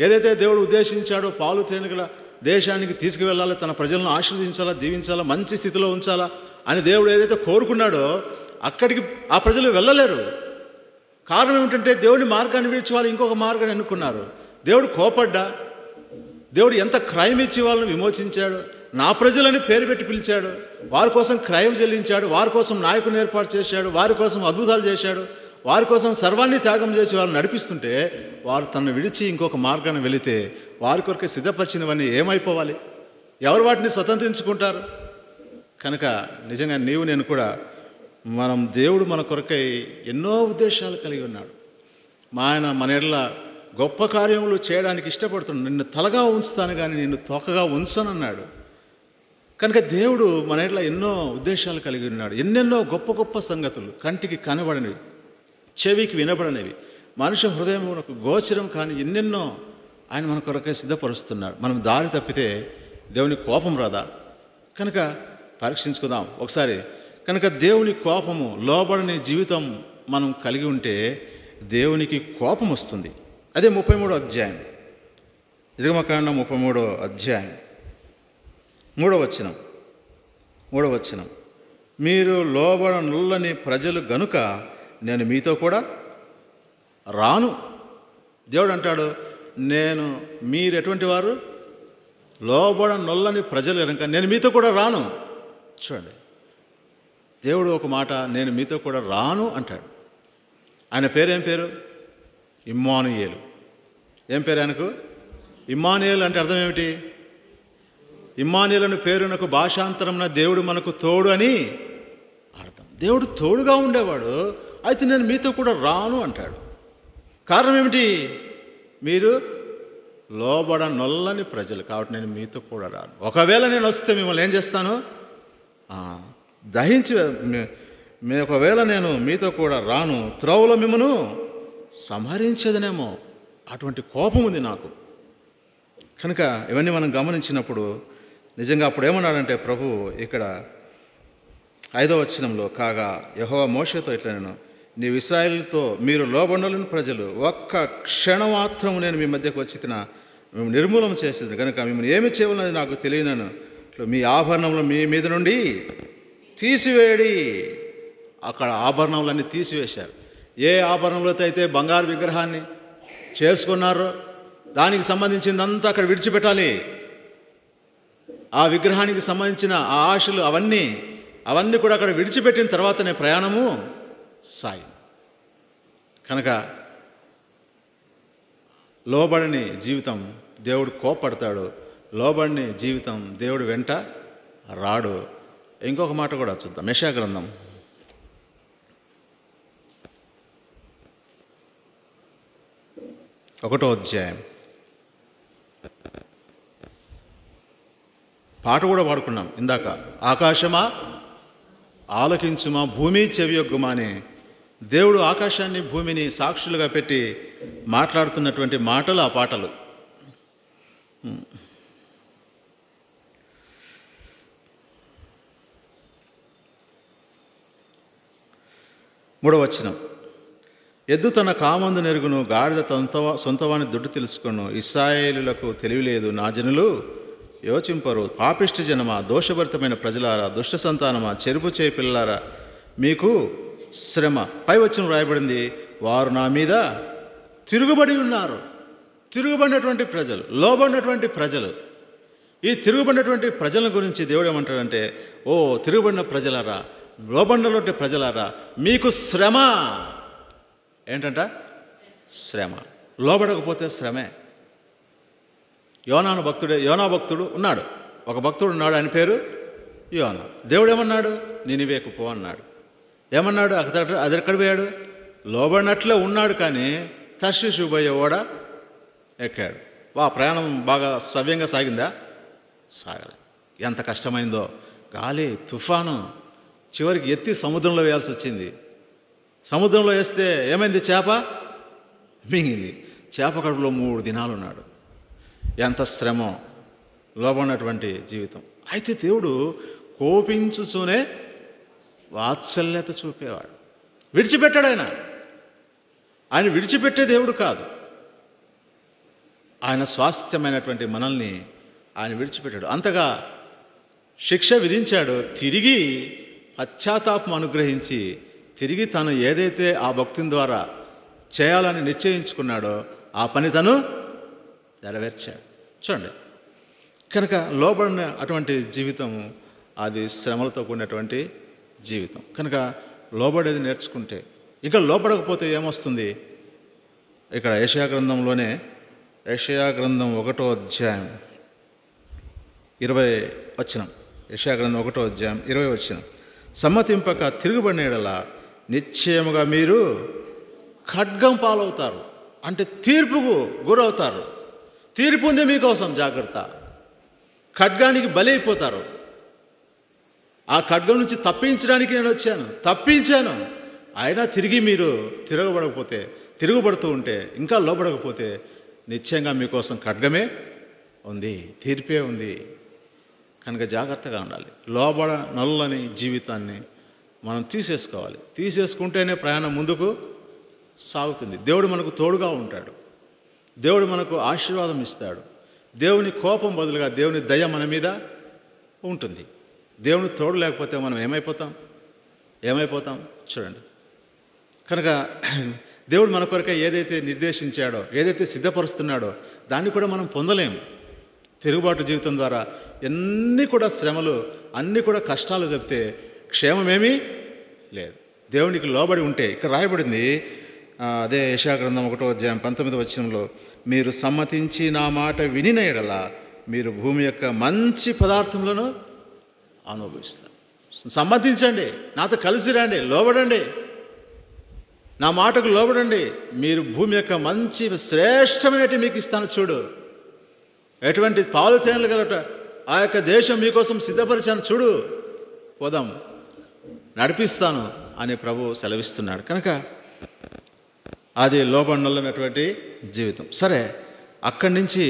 ఏదైతే దేవుడు ఉద్దేశించాడో పాలు తేనెగల దేశానికి తీసుకువెళ్ళాలి, తన ప్రజలను ఆశీర్వదించాలా, దీవించాలా, మంచి స్థితిలో ఉంచాలా అని దేవుడు ఏదైతే కోరుకున్నాడో అక్కడికి ఆ ప్రజలు వెళ్ళలేరు. కారణం ఏమిటంటే దేవుని మార్గాన్ని విడిచి వాళ్ళు ఇంకొక మార్గాన్ని ఎన్నుకున్నారు. దేవుడు కోపడ్డా? దేవుడు ఎంత క్రయం ఇచ్చి వాళ్ళని విమోచించాడు. నా ప్రజలని పేరు పెట్టి పిలిచాడు, వారి కోసం క్రయం చెల్లించాడు, వారి కోసం నాయకుని ఏర్పాటు చేశాడు, వారి కోసం అద్భుతాలు చేశాడు, వారి కోసం సర్వాన్ని త్యాగం చేసి వారు నడిపిస్తుంటే వారు తనను విడిచి ఇంకొక మార్గాన్ని వెళితే వారి కొరకు సిద్ధపరిచినవన్నీ ఏమైపోవాలి? ఎవరు వాటిని స్వతంత్రించుకుంటారు? కనుక నిజంగా నీవు నేను కూడా దేవుడు మన కొరకై ఎన్నో ఉద్దేశాలు కలిగి ఉన్నాడు. ఆయన మన ఎడల గొప్ప కార్యములు చేయడానికి ఇష్టపడుతున్నాడు. నిన్ను తలగా ఉంచుతాను కానీ నిన్ను తోకగా ఉంచనన్నాడు. కనుక దేవుడు మన ఎడల ఎన్నో ఉద్దేశాలు కలిగి ఉన్నాడు. ఎన్నెన్నో గొప్ప గొప్ప సంగతులు, కంటికి కనబడనివి, చెవికి వినబడనివి, మనుష్య హృదయమునకు గోచరం కానీ ఎన్నెన్నో ఆయన మన కొరకై సిద్ధపరుస్తున్నాడు. మనం దారి తప్పితే దేవుని కోపం రాదా? కనుక పరీక్షించుకుందాం ఒకసారి. కనుక దేవుని కోపము, లోబడని జీవితం మనం కలిగి ఉంటే దేవునికి కోపం వస్తుంది. అదే 33వ అధ్యాయం, నిర్గమకాండం 33వ అధ్యాయం 3వ వచనం, మీరు లోబడనుల్లని ప్రజలు గనుక నేను మీతో కూడా రాను. దేవుడు అంటాడు, మీరు ఎటువంటి వారు? లోబడనుల్లని ప్రజలు కనుక నేను మీతో కూడా రాను. చూడండి, దేవుడు ఒక మాట, నేను మీతో కూడా రాను అంటాడు. ఆయన పేరేం పేరు? ఇమ్మానుయేలు. ఏం పేరు ఆయనకు? ఇమ్మానుయేలు అంటే అర్థం ఏమిటి? ఇమ్మానుయేలు అనే పేరునకు భాషాంతరమున దేవుడు మనకు తోడు అని అర్థం. దేవుడు తోడుగా ఉండేవాడు, అయితే నేను మీతో కూడా రాను అంటాడు. కారణం ఏమిటి? మీరు లోబడనొల్లని ప్రజలు కాబట్టి నేను మీతో కూడా రాను. ఒకవేళ నేను వస్తే మిమ్మల్ని ఏం చేస్తాను? దహించి, ఒకవేళ నేను మీతో కూడా రాను, త్రోవలో మిమ్మను సంహరించేదనేమో, అటువంటి కోపం ఉంది నాకు. కనుక ఇవన్నీ మనం గమనించినప్పుడు నిజంగా అప్పుడు ఏమన్నాడంటే ప్రభు ఇక్కడ 5వ వచనంలో, కాగా యెహోవా మోషేతో ఇట్లా, నేను నీవు ఇశ్రాయేలుతో మీరు లోబడనొల్లని ప్రజలు, ఒక్క క్షణం మాత్రం నేను మీ మధ్యకు వచ్చి మేము నిర్మూలన చేసేది కనుక మిమ్మల్ని ఏమి చేయవలనది నాకు తెలియనను, మీ ఆభరణంలో మీ మీద నుండి తీసివేయడి. అక్కడ ఆభరణములన్నీ తీసివేశారు. ఏ ఆభరణంలో అయితే బంగారు విగ్రహాన్ని చేసుకున్నారో దానికి సంబంధించిందంతా అక్కడ విడిచిపెట్టాలి. ఆ విగ్రహానికి సంబంధించిన ఆ ఆశలు అవన్నీ కూడా అక్కడ విడిచిపెట్టిన తర్వాతనే ప్రయాణము సాగి. కనుక లోబడని జీవితం దేవుడు కోపడతాడు, లోబడని జీవితం దేవుడు వెంట రాడు. ఇంకొక మాట కూడా చూద్దాం. యెషయా గ్రంథం 1వ అధ్యాయం. పాట కూడా పాడుకున్నాం ఇందాక. ఆకాశమా ఆలకించుమా, భూమి చెవియొగ్గుమా అని దేవుడు ఆకాశాన్ని భూమిని సాక్షులుగా పెట్టి మాట్లాడుతున్నటువంటి మాటలు ఆ పాటలు. 3వ వచనం, ఎద్దు తన కామందు నెరుగును, గాడిద సొంతవాని దుడ్డు తెలుసుకొను. ఇశ్రాయేలులకు తెలివిలేదు, నా జనులు యోచింపరు. పాపిష్టి జనమా, దోషభరితమైన ప్రజలారా, దుష్ట సంతానమా, చెరుపు చేయి పిల్లారా, మీకు శ్రమ. పై వచనం రాయబడింది, వారు నా మీద తిరుగుబడి ఉన్నారు. తిరుగుబడినటువంటి ప్రజలు, లోబడినటువంటి ప్రజలు. ఈ తిరుగుబడినటువంటి ప్రజల గురించి దేవుడు ఏమంటాడంటే, ఓ తిరుగుబడిన ప్రజలారా, లోబడినటువంటి ప్రజలారా, మీకు శ్రమ. ఏంటంట? శ్రమ. లోబడకపోతే శ్రమే. యోనా భక్తుడు ఉన్నాడు. ఒక భక్తుడు ఉన్నాడు, ఆయన పేరు యోనా. దేవుడు ఏమన్నాడు? నినివేకు పో అన్నాడు. ఏమన్నాడు? అది ఎక్కడ పోయాడు? లోబడినట్లే ఉన్నాడు, కానీ తర్షీషు పోయే ఓడ ఎక్కాడు. ప్రయాణం బాగా సవ్యంగా సాగిందా? సాగలే. ఎంత కష్టమైందో. గాలి, తుఫాను, చివరికి ఎత్తి సముద్రంలో వేయాల్సి వచ్చింది. సముద్రంలో వేస్తే ఏమైంది? చేప మింగింది. చేప కడుపులో 3 దినాలు ఉన్నాడు. ఎంత శ్రమో లోబడినటువంటి జీవితం. అయితే దేవుడు కోపించుతూనే వాత్సల్యత చూపేవాడు. విడిచిపెట్టాడు. ఆయన విడిచిపెట్టే దేవుడు కాదు. ఆయన స్వాస్థ్యమైనటువంటి మనల్ని ఆయన విడిచిపెట్టాడు. అంతగా శిక్ష విధించాడు, తిరిగి పశ్చాత్తాపం అనుగ్రహించి తిరిగి తను ఏదైతే ఆ భక్తుని ద్వారా చేయాలని నిశ్చయించుకున్నాడో ఆ పని తను నెరవేర్చాడు. చూడండి, కనుక లోబడిన అటువంటి జీవితం అది శ్రమలతో కూడినటువంటి జీవితం. కనుక లోబడేది నేర్చుకుంటే, ఇంకా లోబడకపోతే ఏమొస్తుంది? ఇక్కడ యెషయా గ్రంథంలోనే, యెషయా గ్రంథం 1వ అధ్యాయం 20వ వచనం, యెషయా గ్రంథం 1వ అధ్యాయం 20వ వచనం, సమ్మతింపక తిరుగుబడిన యెడల నిశ్చయముగా మీరు ఖడ్గం పాలవుతారు. అంటే తీర్పుకు గురవుతారు. తీర్పు ఉంది మీకోసం, జాగ్రత్త. ఖడ్గానికి బలైపోతారు. ఆ ఖడ్గం నుంచి తప్పించడానికి నేను తప్పించాను. అయినా తిరిగి మీరు తిరుగుబడుతూ ఉంటే, ఇంకా లోబడకపోతే నిశ్చయంగా మీకోసం ఖడ్గమే ఉంది, తీర్పే ఉంది. కనుక జాగ్రత్తగా ఉండాలి. నల్లని జీవితాన్ని మనం తీసేసుకోవాలి. తీసేసుకుంటేనే ప్రయాణం ముందుకు సాగుతుంది. దేవుడు మనకు తోడుగా ఉంటాడు. దేవుడు మనకు ఆశీర్వాదం ఇస్తాడు. దేవుని కోపం బదులుగా దేవుని దయ మన మీద ఉంటుంది. దేవుని తోడు లేకపోతే మనం ఏమైపోతాం చూడండి. కనుక దేవుడు మన కొరకే ఏదైతే నిర్దేశించాడో, ఏదైతే సిద్ధపరుస్తున్నాడో దాన్ని కూడా మనం పొందలేము. తిరుగుబాటు జీవితం ద్వారా ఎన్ని కూడా శ్రమలు, అన్నీ కూడా కష్టాలు తప్పితే క్షేమమేమీ లేదు. దేవునికి లోబడి ఉంటే ఇక్కడ రాయబడింది, అదే యెషయా గ్రంథం 1:19 మీరు సమ్మతించి నా మాట వినిన యెడల మీరు భూమి యొక్క మంచి పదార్థములను అనుభవిస్తారు. సమ్మతించండి, నాతో కలిసి రండి, లోబడండి, నా మాటకు లోబడండి, మీరు భూమి యొక్క మంచి శ్రేష్టమైనటి మీకు ఇస్తాను చూడు, ఎటువంటి పాలు తేనెలు గలట ఆ యొక్క దేశం మీకోసం సిద్ధపరిచాను చూడు, పోదాం, నడిపిస్తాను అని ప్రభు సెలవిస్తున్నాడు. కనుక అది లోబడినటువంటి జీవితం. సరే, అక్కడి నుంచి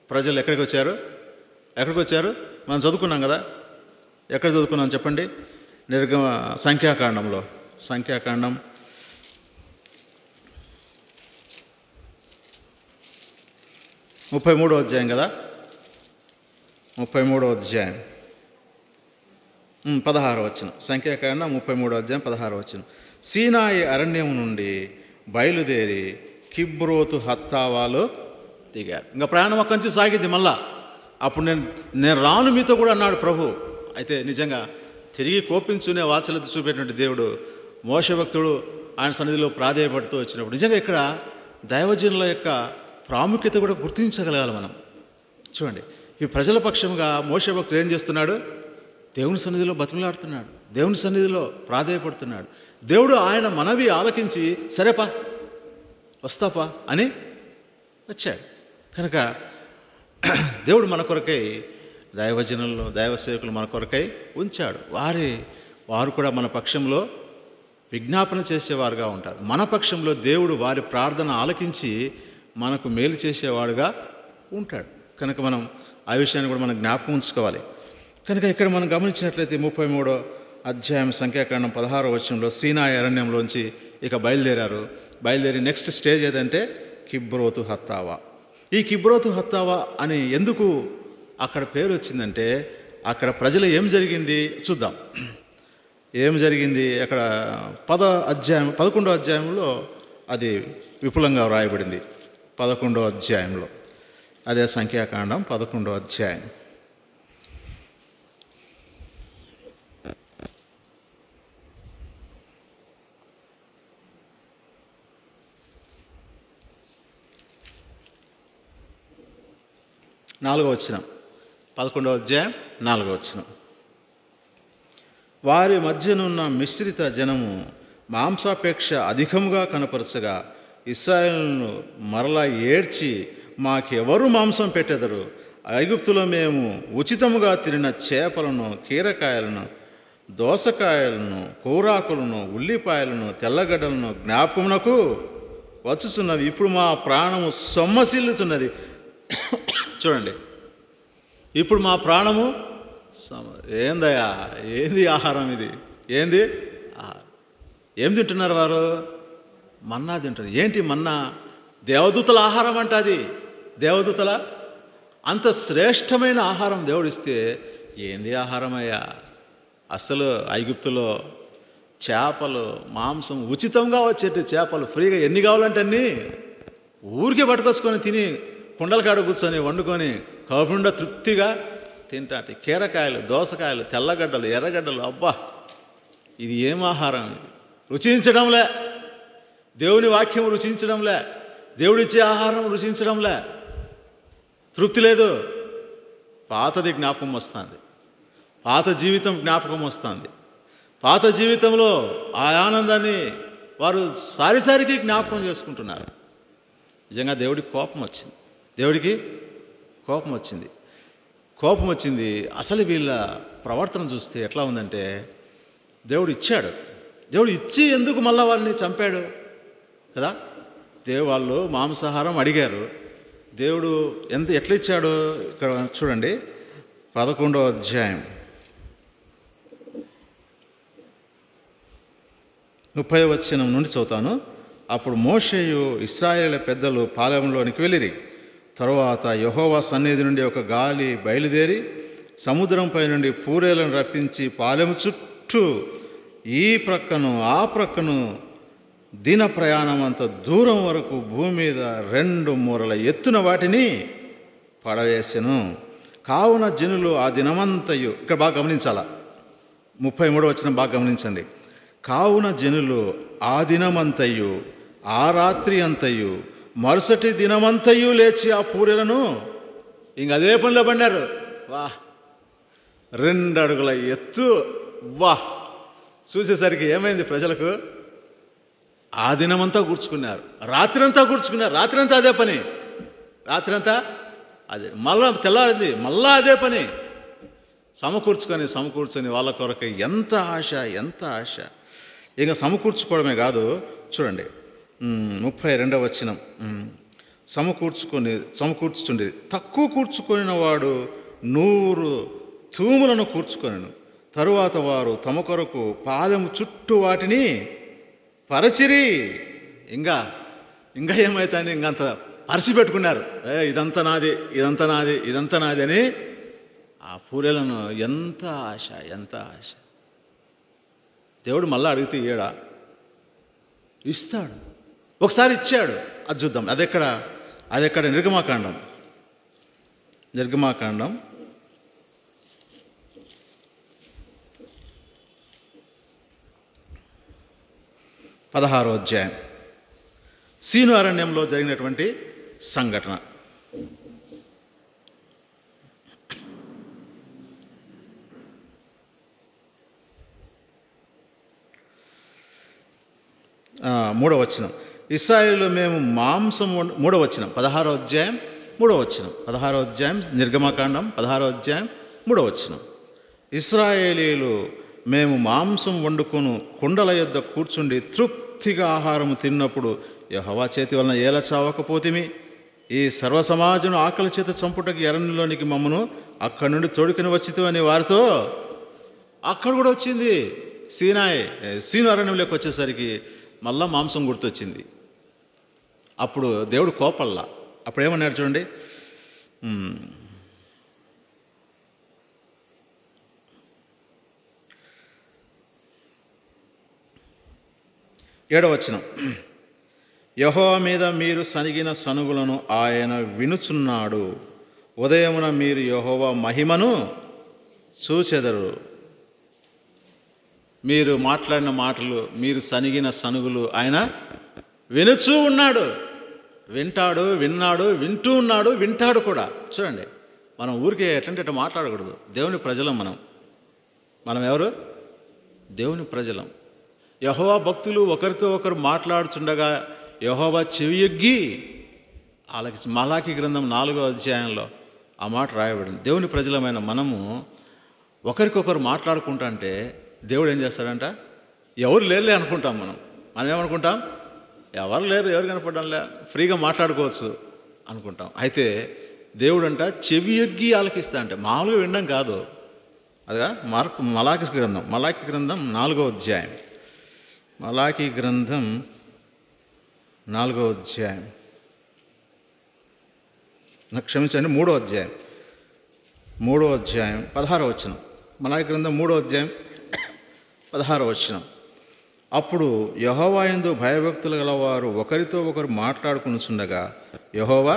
ప్రజలు ఎక్కడికి వచ్చారు? మనం చదువుకున్నాం కదా. ఎక్కడ చదువుకున్నాం చెప్పండి? సంఖ్యాకాండం 33వ అధ్యాయం కదా, 33వ అధ్యాయం 16వ వచనం. సంఖ్యాకాండం 33వ అధ్యాయం 16వ వచనం. సీనాయి అరణ్యం నుండి బయలుదేరి కిబ్రోతు హత్తావాలో దిగారు. ఇంకా ప్రయాణం అక్కడి నుంచి సాగింది. మళ్ళా అప్పుడు నేను రాను మీతో కూడా అన్నాడు ప్రభు. అయితే నిజంగా తిరిగి కోపించునే వాత్సల్యత చూపేటువంటి దేవుడు మోషే భక్తుడు ఆయన సన్నిధిలో ప్రాధేయపడుతూ వచ్చినప్పుడు నిజంగా ఇక్కడ దైవజనుల యొక్క ప్రాముఖ్యత కూడా గుర్తించగలగాలి మనం. చూడండి, ఈ ప్రజల పక్షంగా మోషే భక్తుడు ఏం చేస్తున్నాడు? దేవుని సన్నిధిలో బతిమలాడుతున్నాడు, దేవుని సన్నిధిలో ప్రాధేయపడుతున్నాడు. దేవుడు ఆయన మనవి ఆలకించి సరేపా వస్తాపా అని వచ్చాడు. కనుక దేవుడు మన కొరకై దైవజనులను, దైవ సేవకులు మన కొరకై ఉంచాడు. వారు కూడా మన పక్షంలో విజ్ఞాపన చేసేవారుగా ఉంటారు. మన పక్షంలో దేవుడు వారి ప్రార్థన ఆలకించి మనకు మేలు చేసేవాడుగా ఉంటాడు. కనుక మనం ఆ విషయాన్ని కూడా మనం జ్ఞాపకం ఉంచుకోవాలి. కనుక ఇక్కడ మనం గమనించినట్లయితే 33వ అధ్యాయం సంఖ్యాకాండం 16వ వచనంలో సీనాయి అరణ్యంలోంచి ఇక బయలుదేరి నెక్స్ట్ స్టేజ్ ఏదంటే కిబ్రోతు హత్తావా. ఈ కిబ్రోతు హత్తావా అని ఎందుకు అక్కడ పేరు వచ్చిందంటే అక్కడ ప్రజలు ఏం జరిగింది చూద్దాం. ఏం జరిగింది అక్కడ 11వ అధ్యాయంలో అది విపులంగా వ్రాయబడింది. 11వ అధ్యాయంలో, అదే సంఖ్యాకాండం 11వ అధ్యాయం. నాలుగో వచనం, 11వ అధ్యాయం 4వ వచనం. వారి మధ్యనున్న మిశ్రిత జనము మాంసాపేక్ష అధికముగా కనపరచగా ఇశ్రాయేలును మరలా ఏడ్చి మాకెవరు మాంసం పెట్టెదరు? ఐగుప్తులో మేము ఉచితముగా తిరిగిన చేపలను, కీరకాయలను, దోసకాయలను, కూరాకులను, ఉల్లిపాయలను, తెల్లగడ్డలను జ్ఞాపకమునకు వచ్చుచున్నవి. ఇప్పుడు మా ప్రాణము సొమ్మసిల్లుచున్నది. చూడండి, ఇప్పుడు మా ప్రాణము ఏందయ్యా, ఏంది ఆహారం ఇది? ఏంది ఆహారం? ఏం తింటున్నారు వారు? మన్నా తింటారు. ఏంటి మన్నా? దేవదూతల ఆహారం అంట. అది దేవదూతల అంత శ్రేష్టమైన ఆహారం దేవుడిస్తే ఏంది ఆహారం అయ్యా? అసలు ఐగుప్తులో చేపలు, మాంసం ఉచితంగా వచ్చేటి చేపలు ఫ్రీగా ఎన్ని కావాలంటే అన్నీ ఊరికే పట్టుకొచ్చుకొని తిని కుండల కాడ కూర్చొని వండుకొని కడుపుండా తృప్తిగా తింటాటి. కీరకాయలు, దోసకాయలు, తెల్లగడ్డలు, ఎర్రగడ్డలు, అబ్బా ఇది ఏం ఆహారం? ఇది రుచించడంలే. దేవుని వాక్యం రుచించడంలే, దేవుడిచ్చే ఆహారం రుచించడంలే, తృప్తి లేదు. పాతది జ్ఞాపకం వస్తుంది, పాత జీవితం జ్ఞాపకం వస్తుంది. పాత జీవితంలో ఆ ఆనందాన్ని వారు సారిసారికి జ్ఞాపకం చేసుకుంటున్నారు. నిజంగా దేవుడికి కోపం వచ్చింది. దేవుడికి కోపం వచ్చింది. అసలు వీళ్ళ ప్రవర్తన చూస్తే ఎట్లా ఉందంటే, దేవుడు ఇచ్చాడు, దేవుడు ఇచ్చి ఎందుకు మళ్ళీ వాళ్ళని చంపాడు కదా? వాళ్ళు మాంసాహారం అడిగారు, దేవుడు ఎట్లా ఇచ్చాడు ఇక్కడ చూడండి. 11వ అధ్యాయం 30వ వచనం నుండి చదువుతాను. అప్పుడు మోషేయు ఇశ్రాయేలు పెద్దలు పాలెంలోనికి వెళ్ళిరి. తరువాత యెహోవా సన్నిధి నుండి ఒక గాలి బయలుదేరి సముద్రంపై నుండి పూరేలను రప్పించి పాలెము చుట్టూ ఈ ప్రక్కను ఆ ప్రక్కను దిన ప్రయాణం అంత దూరం వరకు భూమి మీద 2 మూరల ఎత్తున వాటిని పడవేసెను. కావున జనులు ఆ దినమంతయు, ఇక్కడ బాగా గమనించాలా, 33వ వచనం బాగా గమనించండి. కావున జనులు ఆ దినమంతయు ఆ రాత్రి అంతయు మరుసటి దినమంతయు లేచి ఆ పూరెలను ఇంక అదే పనిలో పడినారు. వా, 2 అడుగుల ఎత్తు. వా, చూసేసరికి ఏమైంది ప్రజలకు? ఆ దినమంతా కూర్చుకున్నారు, రాత్రంతా కూర్చుకున్నారు. రాత్రంతా అదే పని, రాత్రంతా అదే. మళ్ళా తెల్లారింది, మళ్ళా అదే పని. సమకూర్చుకొని వాళ్ళ కొరకు ఎంత ఆశ, ఎంత ఆశ. ఇంకా సమకూర్చుకోవడమే కాదు, చూడండి 32వ వచనం. సమకూర్చుచుండి తక్కువ కూర్చుకొనిన వాడు 100 తూములను కూర్చుకొనెను. తరువాత వారు తమ కొరకు పాలెము చుట్టూ వాటిని పరచిరి. ఇంకా ఏమైతే ఇంకంత పరిచి పెట్టుకున్నారు. ఇదంతా నాది, ఇదంతా నాది, ఇదంతా నాది అని ఆ పూరేలను. ఎంత ఆశ, ఎంత ఆశ. దేవుడు మళ్ళీ అడిగితే ఇయ్యడా? ఇస్తాడు. ఒకసారి ఇచ్చాడు, అది చూద్దాం. అదెక్కడ నిర్గమాకాండం 16వ అధ్యాయం, సీను అరణ్యంలో జరిగినటువంటి సంఘటన. మూడవ వచనం. ఇశ్రాయేలు మేము మాంసం 3వ వచనం 16వ అధ్యాయం 3వ వచనం 16వ అధ్యాయం నిర్గమకాండం 16వ అధ్యాయం 3వ వచనం. ఇశ్రాయేలీలు మేము మాంసం వండుకొను కుండల యొద్ద కూర్చుండి తృప్తిగా ఆహారము తిన్నప్పుడు యెహోవా చేతి వలన ఏల చావకపోతిమి. ఈ సర్వసమాజను ఆకలి చేత చంపుటకి అరణ్యంలోనికి మమ్మను అక్కడి నుండి తోడుకొని వచ్చితు అని వారితో. అక్కడ కూడా వచ్చింది. సీను అరణ్యంలోకి వచ్చేసరికి మళ్ళా మాంసం గుర్తొచ్చింది. అప్పుడు దేవుడు కోపల్లా. అప్పుడు ఏమన్నాడు చూడండి, 7వ వచనం. యెహోవా మీద మీరు సనిగిన సనుగులను ఆయన వినుచున్నాడు. ఉదయమున మీరు యెహోవా మహిమను చూచెదరు. మీరు మాట్లాడిన మాటలు, మీరు సనిగిన సనుగులు ఆయన వినుచూ ఉన్నాడు. విన్నాడు, వింటూ ఉన్నాడు, వింటాడు కూడా. చూడండి, మనం ఊరికే ఎట్లంటే మాట్లాడకూడదు. దేవుని ప్రజలం మనం ఎవరు? దేవుని ప్రజలం. యెహోవా భక్తులు ఒకరితో ఒకరు మాట్లాడుచుండగా యెహోవా చెవియొగ్గి ఆలకించి. మలాకి గ్రంథం 4వ అధ్యాయంలో ఆ మాట రాయబడింది. దేవుని ప్రజలమైన మనము ఒకరికొకరు మాట్లాడుకుంటా అంటే దేవుడు ఏం చేస్తాడంట? ఎవరు లేరులే అనుకుంటాం. మనం ఏమనుకుంటాం? ఎవరు లేరు, ఎవరు కనపడంలే, ఫ్రీగా మాట్లాడుకోవచ్చు అనుకుంటాం. అయితే దేవుడు అంట చెవియొగ్గి ఆలకిస్తా అంటే మామూలుగా వినడం కాదు. అదిగా మలాకి గ్రంథం 4వ అధ్యాయం. మలాకి గ్రంథం 4వ అధ్యాయం, క్షమించండి 3వ అధ్యాయం 16వ వచనం. మలాకి గ్రంథం 3వ అధ్యాయం 16వ వచనం. అప్పుడు యెహోవా యందు భయభక్తులు గలవారు ఒకరితో ఒకరు మాట్లాడుకునిచుండగా యెహోవా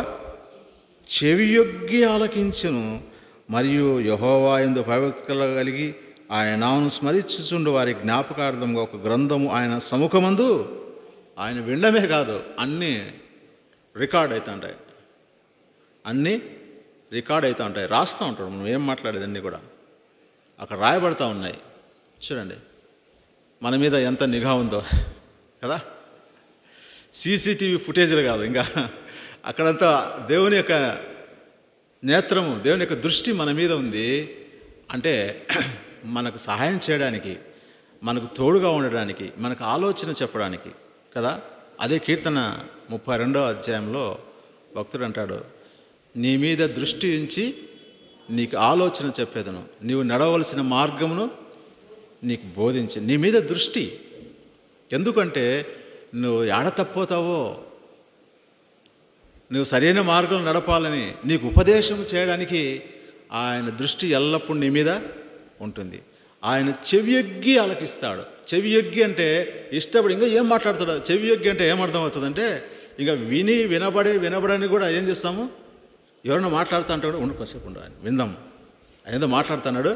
చెవియొగ్గి ఆలకించెను. మరియు యెహోవా యందు భయభక్తులు కలిగి ఆయన నామమును స్మరించుచుండు వారి జ్ఞాపకార్థంగా ఒక గ్రంథము ఆయన సముఖమందు. ఆయన వినడమే కాదు, అన్నీ రికార్డ్ అవుతుంటాయి. రాస్తూ ఉంటాడు. మనం ఏం మాట్లాడేదన్నీ కూడా అక్కడ రాయబడతా ఉన్నాయి. చూడండి మన మీద ఎంత నిఘా ఉందో కదా. సీసీటీవీ ఫుటేజీలు కాదు, ఇంకా అక్కడంతా దేవుని యొక్క నేత్రము, దేవుని యొక్క దృష్టి మన మీద ఉంది. అంటే మనకు సహాయం చేయడానికి, మనకు తోడుగా ఉండడానికి, మనకు ఆలోచన చెప్పడానికి కదా. అదే కీర్తన 32వ అధ్యాయంలో భక్తుడు అంటాడు, నీ మీద దృష్టి ఉంచి నీకు ఆలోచన చెప్పేదను, నీవు నడవలసిన మార్గమును నీకు బోధించి. నీ మీద దృష్టి. ఎందుకంటే నువ్వు ఏడ తప్పోతావో, నువ్వు సరైన మార్గం నడపాలని నీకు ఉపదేశం చేయడానికి ఆయన దృష్టి ఎల్లప్పుడూ నీ మీద ఉంటుంది. ఆయన చెవియొగ్గి ఆలకిస్తాడు. చెవియొగ్గి అంటే ఇష్టపడి ఇంకా ఏం మాట్లాడతాడు. చెవియొగ్గి అంటే ఏమర్థం అవుతుందంటే ఇంకా వినబడని కూడా ఏం చేస్తాము, ఎవరైనా మాట్లాడుతూ అంటే కూడా కాసేపు ఉండు, ఆయన విందాం, ఆయన ఏదో మాట్లాడుతున్నాడు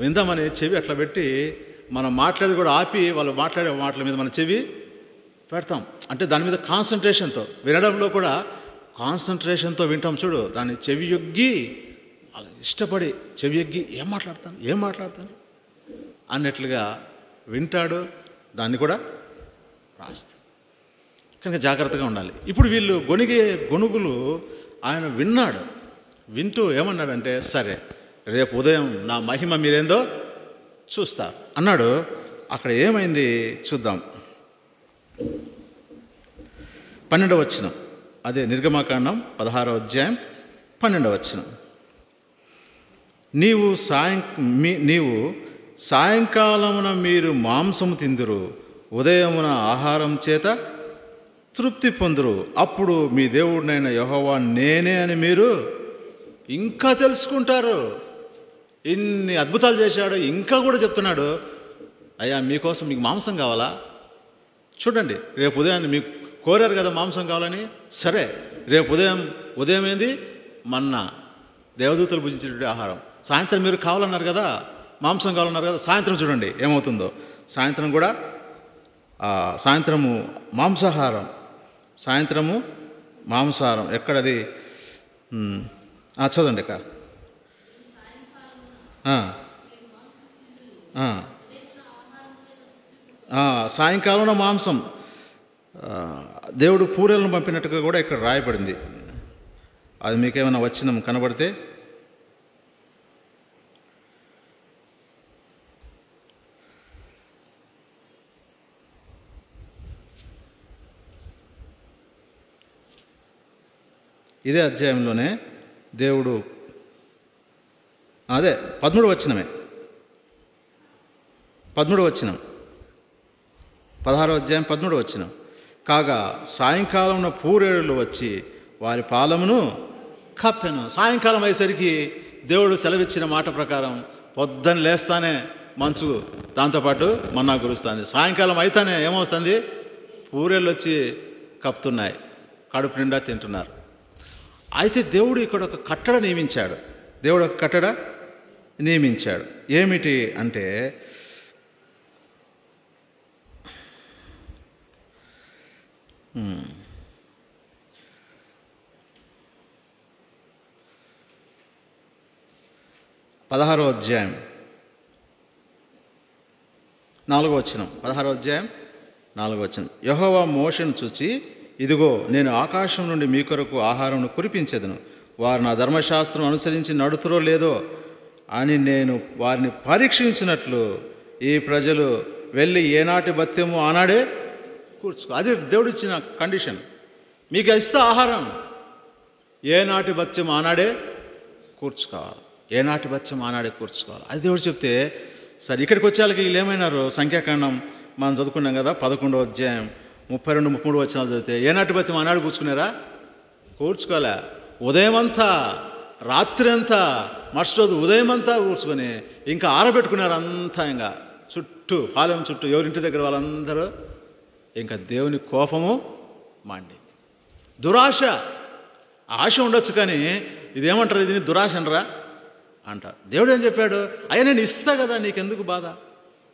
విందామని చెవి అట్లా పెట్టి మనం మాట్లాడేది కూడా ఆపి వాళ్ళు మాట్లాడే మాటల మీద మన చెవి పెడతాం. అంటే దాని మీద కాన్సన్ట్రేషన్తో, వినడంలో కూడా కాన్సన్ట్రేషన్తో వింటాం. చూడు, దాన్ని చెవియొగ్గి ఇష్టపడి చెవియొగ్గి ఏం మాట్లాడతాను అన్నట్లుగా వింటాడు, దాన్ని కూడా రాస్తాడు. కనుక జాగ్రత్తగా ఉండాలి. ఇప్పుడు వీళ్ళు గొనిగే గొనుగులు ఆయన విన్నాడు. వింటూ ఏమన్నాడంటే, సరే రేపు ఉదయం నా మహిమ మీరేందో చూస్తారు అన్నాడు. అక్కడ ఏమైంది చూద్దాం. 12వ వచనం, అదే నిర్గమకాండం 16వ అధ్యాయం 12వ వచనం. నీవు సాయంకాలమున మీరు మాంసము తిందురు, ఉదయమున ఆహారం చేత తృప్తి పొందురు, అప్పుడు మీ దేవుడినైన యెహోవా నేనే అని మీరు ఇంకా తెలుసుకుంటారు. ఇన్ని అద్భుతాలు చేశాడు, ఇంకా కూడా చెప్తున్నాడు, అయ్యా మీకోసం మీకు మాంసం కావాలా? చూడండి, రేపు ఉదయాన్ని మీకు కోరారు కదా మాంసం కావాలని, సరే రేపు ఉదయం ఏంది మన్నా, దేవదూతలు భుజించేటువంటి ఆహారం. సాయంత్రం మీరు కావాలన్నారు కదా, మాంసం కావాలన్నారు కదా, సాయంత్రం చూడండి ఏమవుతుందో. సాయంత్రం కూడా సాయంత్రము మాంసాహారం, సాయంత్రము మాంసాహారం. ఎక్కడది చదవండి అక్క. సాయంకాలం మాంసం, దేవుడు పూరేలను పంపినట్టుగా కూడా ఇక్కడ రాయబడింది. అది మీకేమైనా వచనం కనబడితే ఇదే అధ్యాయంలోనే దేవుడు, అదే 13వ వచనమే, 13వ వచనం, 16వ అధ్యాయం 13వ వచనం. కాగా సాయంకాలం పూరేళ్ళు వచ్చి వారి పాలమును కప్పెను. సాయంకాలం అయ్యేసరికి దేవుడు సెలవిచ్చిన మాట ప్రకారం పొద్దున్న లేస్తానే మంచు, దాంతోపాటు మన్నా కురుస్తుంది. సాయంకాలం అయితేనే ఏమవుతుంది, పూరేళ్ళు వచ్చి కప్పుతున్నాయి, కడుపు నిండా తింటున్నారు. అయితే దేవుడు ఇక్కడ ఒక కట్టడ నియమించాడు. దేవుడు ఒక కట్టడ నియమించాడు. ఏమిటి అంటే, పదహారో అధ్యాయం 4వ వచనం, 16వ అధ్యాయం 4వ వచనం. యెహోవా మోషేను చూచి, ఇదిగో నేను ఆకాశం నుండి మీ కొరకు ఆహారంను కురిపించెదను, వారు నా ధర్మశాస్త్రం అనుసరించి నడుతురో లేదో అని నేను వారిని పరీక్షించినట్లు ఈ ప్రజలు వెళ్ళి ఏనాటి భత్యము ఆనాడే కూర్చుకో. అది దేవుడు ఇచ్చిన కండిషన్. మీకు ఇస్తా ఆహారం, ఏనాటి భత్యం ఆనాడే కూర్చుకోవాలి, ఏనాటి భత్యం ఆనాడే కూర్చుకోవాలి. అది దేవుడు చెప్తే సరే ఇక్కడికి వచ్చేళ్ళకి వీళ్ళు ఏమైనారు, సంఖ్యాకాండం మనం చదువుకున్నాం కదా 11వ అధ్యాయం 32-33 వచనాలు చదివితే ఏనాటి భత్యం ఆనాడు కూర్చుకున్నారా? కూర్చుకోలే. ఉదయం అంతా రాత్రి అంతా మరుసటి రోజు ఉదయం అంతా కూర్చుకొని ఇంకా ఆరబెట్టుకున్నారు అంతా. ఇంకా చుట్టూ పాలెం చుట్టూ ఎవరింటి దగ్గర వాళ్ళందరూ ఇంకా దేవుని కోపము మండింది. దురాశ, ఆశ ఉండొచ్చు కానీ ఇదేమంటారు, ఇది దురాశ అనరా అంటారు. దేవుడు ఏం చెప్పాడు, అయ్యా నేను ఇస్తా కదా, నీకెందుకు బాధ?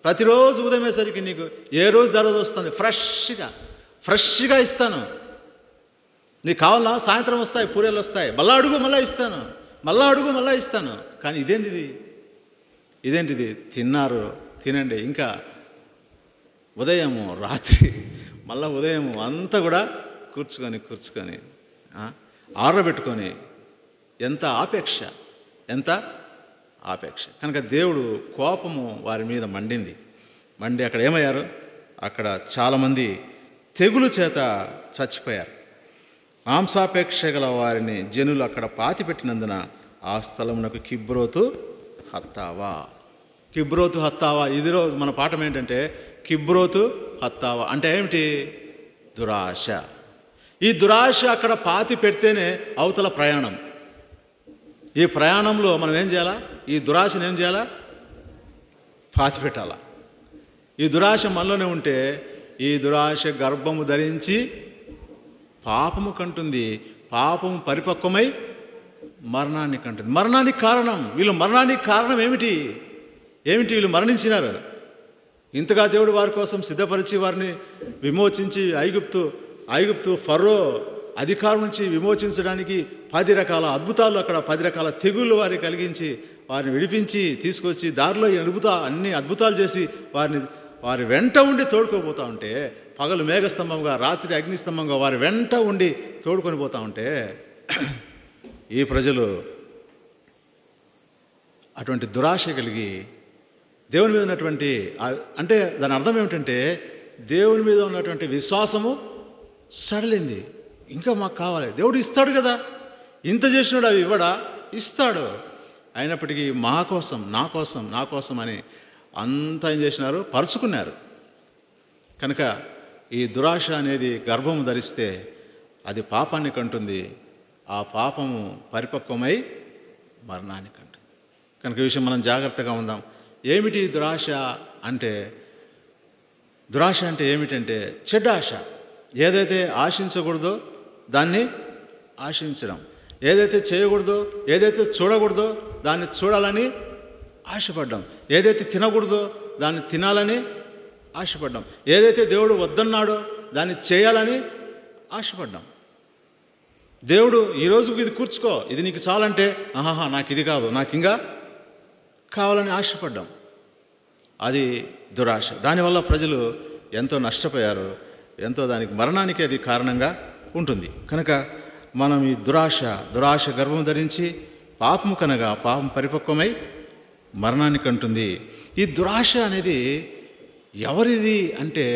ప్రతిరోజు ఉదయమేసరికి నీకు ఏ రోజు దరోజు వస్తుంది, ఫ్రెష్గా ఇస్తాను. నీకు కావాలా సాయంత్రం వస్తాయి, పూరేలు వస్తాయి, మళ్ళా అడుగు మళ్ళీ ఇస్తాను, మళ్ళా ఇస్తాను. కానీ ఇదేంటిది తిన్నారు, తినండి, ఇంకా ఉదయము రాత్రి మళ్ళా ఉదయము అంతా కూడా కూర్చుకొని ఆరబెట్టుకొని ఎంత ఆపేక్ష. కనుక దేవుడు కోపము వారి మీద మండి అక్కడ ఏమయ్యారు, అక్కడ చాలామంది తెగులు చేత చచ్చిపోయారు. మాంసాపేక్ష గల వారిని జనులు అక్కడ పాతిపెట్టినందున ఆ స్థలమునకు కిబ్రోతు హత్తావా. ఇదిలో మన పాఠం ఏంటంటే కిబ్రోతు హత్తావా అంటే ఏమిటి? దురాశ. ఈ దురాశ అక్కడ పాతి పెడితేనే అవతల ప్రయాణం. ఈ ప్రయాణంలో మనం ఏం చేయాలా? ఈ దురాశను ఏం చేయాలా? పాతి పెట్టాలా. ఈ దురాశ మనలోనే ఉంటే ఈ దురాశ గర్భము ధరించి పాపము కంటుంది. పాపము పరిపక్వమై మరణాన్ని కంటుంది. మరణానికి కారణం మరణానికి కారణం ఏమిటి? వీళ్ళు మరణించినారు. ఇంతగా దేవుడు వారి కోసం సిద్ధపరిచి వారిని విమోచించి ఐగుప్తు ఫరో అధికారం నుంచి విమోచించడానికి 10 రకాల అద్భుతాలు, అక్కడ 10 రకాల తెగుళ్ళు వారికి కలిగించి వారిని విడిపించి తీసుకొచ్చి దారిలో అన్ని అద్భుతాలు చేసి వారి వెంట ఉండి తోడుకోపోతూ ఉంటే, పగలు మేఘస్తంభంగా రాత్రి అగ్నిస్తంభంగా వారి వెంట ఉండి తోడుకొని పోతూ ఉంటే ఈ ప్రజలు అటువంటి దురాశ కలిగి దేవుని మీద ఉన్నటువంటి, అంటే దాని అర్థం ఏమిటంటే దేవుని మీద ఉన్నటువంటి విశ్వాసము సడలింది. ఇంకా మాకు కావాలి, దేవుడు ఇస్తాడు కదా, ఇంత చేసినాడు, అవి ఇవ్వడా? ఇస్తాడు. అయినప్పటికీ నా కోసం అని అంతా ఏం చేసినారు? పరుచుకున్నారు. కనుక ఈ దురాశ అనేది గర్భము ధరిస్తే అది పాపాన్ని కంటుంది. ఆ పాపము పరిపక్వమై మరణాన్ని కంటుంది. కనుక ఈ విషయం మనం జాగ్రత్తగా ఉందాం. ఏమిటి దురాశ అంటే? దురాశ అంటే ఏమిటంటే చెడ్డ ఆశ. ఏదైతే ఆశించకూడదో దాన్ని ఆశించడం, ఏదైతే చేయకూడదో, ఏదైతే చూడకూడదో దాన్ని చూడాలని ఆశపడ్డం, ఏదైతే తినకూడదో దాన్ని తినాలని ఆశపడ్డం, ఏదైతే దేవుడు వద్దన్నాడో దాన్ని చేయాలని ఆశపడ్డాం. దేవుడు ఈరోజుకి ఇది కూర్చుకో, ఇది నీకు చాలంటే ఆహా నాకు ఇది కాదు, నాకు ఇంకా కావాలని ఆశపడ్డాం. అది దురాశ. దానివల్ల ప్రజలు ఎంతో నష్టపోయారు, ఎంతో దానికి మరణానికి అది కారణంగా ఉంటుంది. కనుక మనం ఈ దురాశ గర్భం ధరించి పాపము కనగా పాపం పరిపక్వమై మరణాన్ని కంటుంది. ఈ దురాశ అనేది ఎవరిది అంటే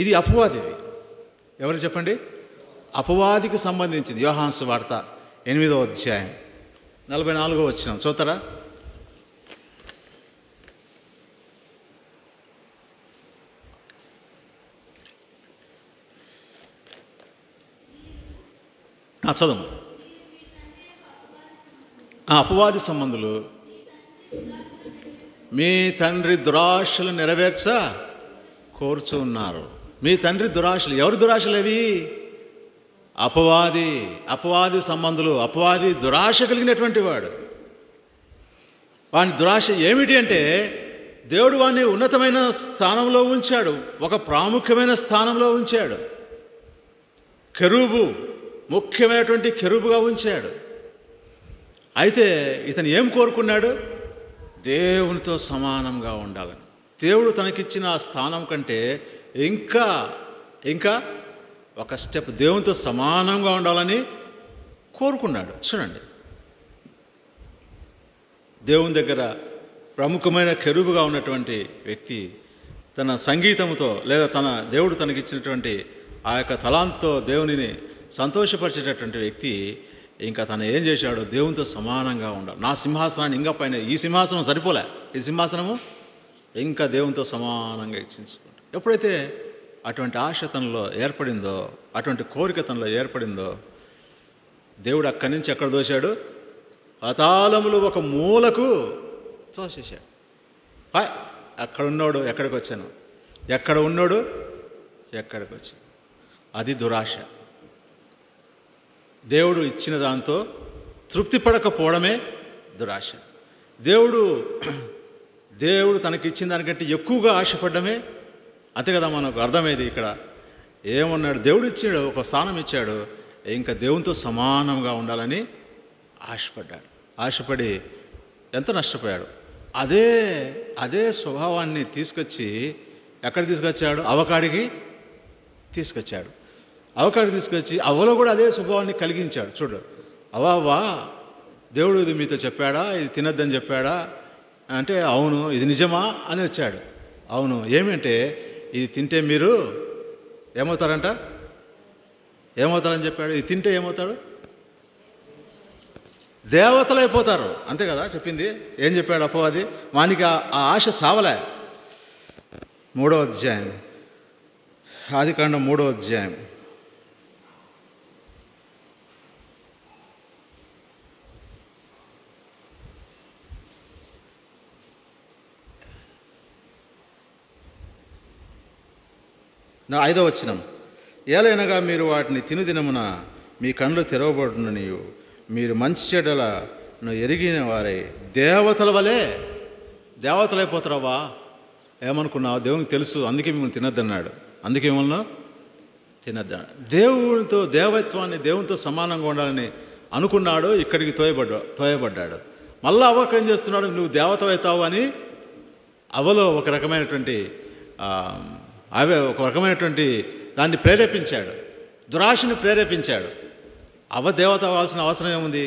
ఇది అపవాదిది. ఎవరు చెప్పండి? అపవాదికి సంబంధించింది. యోహాను సువార్త 8వ అధ్యాయం 44వ వచనం చూస్తారా? చదువు. అపవాది సంబంధులు మీ తండ్రి దురాశలు నెరవేర్చ కోరుచు ఉన్నారు. మీ తండ్రి దురాశలు. ఎవరి దురాశలు అవి? అపవాది సంబంధులు. అపవాది దురాశ కలిగినటువంటి వాడు. వాని దురాశ ఏమిటి అంటే దేవుడు వాడిని ఉన్నతమైన స్థానంలో ఉంచాడు, ఒక ప్రాముఖ్యమైన స్థానంలో ఉంచాడు. కెరూబు, ముఖ్యమైనటువంటి కెరూబుగా ఉంచాడు. అయితే ఇతను ఏం కోరుకున్నాడు? దేవునితో సమానంగా ఉండాలని. దేవుడు తనకిచ్చిన ఆ స్థానం కంటే ఇంకా ఒక స్టెప్ దేవునితో సమానంగా ఉండాలని కోరుకున్నాడు. చూడండి, దేవుని దగ్గర ప్రముఖమైన కెరూబుగా ఉన్నటువంటి వ్యక్తి తన సంగీతంతో లేదా దేవుడు తనకిచ్చినటువంటి ఆ యొక్క తలాంతో దేవునిని సంతోషపరిచేటటువంటి వ్యక్తి ఇంకా తను ఏం చేశాడు? దేవునితో సమానంగా ఉండాలి. నా సింహాసనాన్ని ఇంకా పైన, ఈ సింహాసనం సరిపోలే, ఈ సింహాసనము ఇంకా దేవునితో సమానంగా ఇచ్చించుకుంటాడు. ఎప్పుడైతే అటువంటి ఆశ తనలో ఏర్పడిందో, అటువంటి కోరిక తనలో ఏర్పడిందో, దేవుడు అక్కడి నుంచి ఎక్కడ దోశాడు? పాతాళములు ఒక మూలకు తోసేశాడు. అక్కడున్నాడు ఎక్కడికి వచ్చాను, ఎక్కడ ఉన్నాడు ఎక్కడికి వచ్చాను. అది దురాశ. దేవుడు ఇచ్చిన దాంతో తృప్తి పడకపోవడమే దురాశ. దేవుడు తనకిచ్చిన దానికంటే ఎక్కువగా ఆశపడ్డమే. అంతే కదా మనకు అర్థమయ్యేది. ఇక్కడ ఏమన్నాడు? దేవుడు ఇచ్చాడు, ఒక స్థానం ఇచ్చాడు, ఇంకా దేవునితో సమానంగా ఉండాలని ఆశపడ్డాడు. ఆశపడి ఎంత నష్టపోయాడు. అదే స్వభావాన్ని తీసుకొచ్చి ఎక్కడ తీసుకొచ్చాడు? అవకాడికి తీసుకొచ్చాడు. అవకాడికి తీసుకొచ్చి అవ్వలో కూడా అదే స్వభావాన్ని కలిగించాడు. చూడు, అవ్వా దేవుడు ఇది మీతో చెప్పాడా, ఇది తినద్దని చెప్పాడా అంటే అవును. ఇది నిజమా అని వచ్చాడు. అవును. ఏమంటే ఇది తింటే మీరు ఏమవుతారంట? ఏమవుతారని చెప్పాడు. ఇది తింటే ఏమవుతాడు? దేవతలు అయిపోతారు. అంతే కదా చెప్పింది. ఏం చెప్పాడు అపవాది? వానికి ఆ ఆశ సావలే. 3వ అధ్యాయం ఆదికాండం 3వ అధ్యాయం. నా 5వ వచనం. ఏలైనగా మీరు వాటిని తినుదినమున మీ కళ్ళు తెరవబడుననియు మీరు మంచి చెడ్డలను ఎరిగిన వారై దేవతల వలె దేవతలైపోతారవ్వా. ఏమనుకున్నావు? దేవునికి తెలుసు, అందుకే మిమ్మల్ని తినద్దన్నాడు. అందుకే మిమ్మల్ని తినద్దన్నాడు. దేవునితో దేవత్వాన్ని దేవునితో సమానంగా ఉండాలని అనుకున్నాడు. ఇక్కడికి తోయబడ్డాడు. మళ్ళీ అవ్వకు ఏం చేస్తున్నాడు? నువ్వు దేవతవైతావు అని అవలో ఒక రకమైనటువంటి దాన్ని ప్రేరేపించాడు, దురాశని ప్రేరేపించాడు. దేవత అవ్వాల్సిన అవసరం ఏముంది?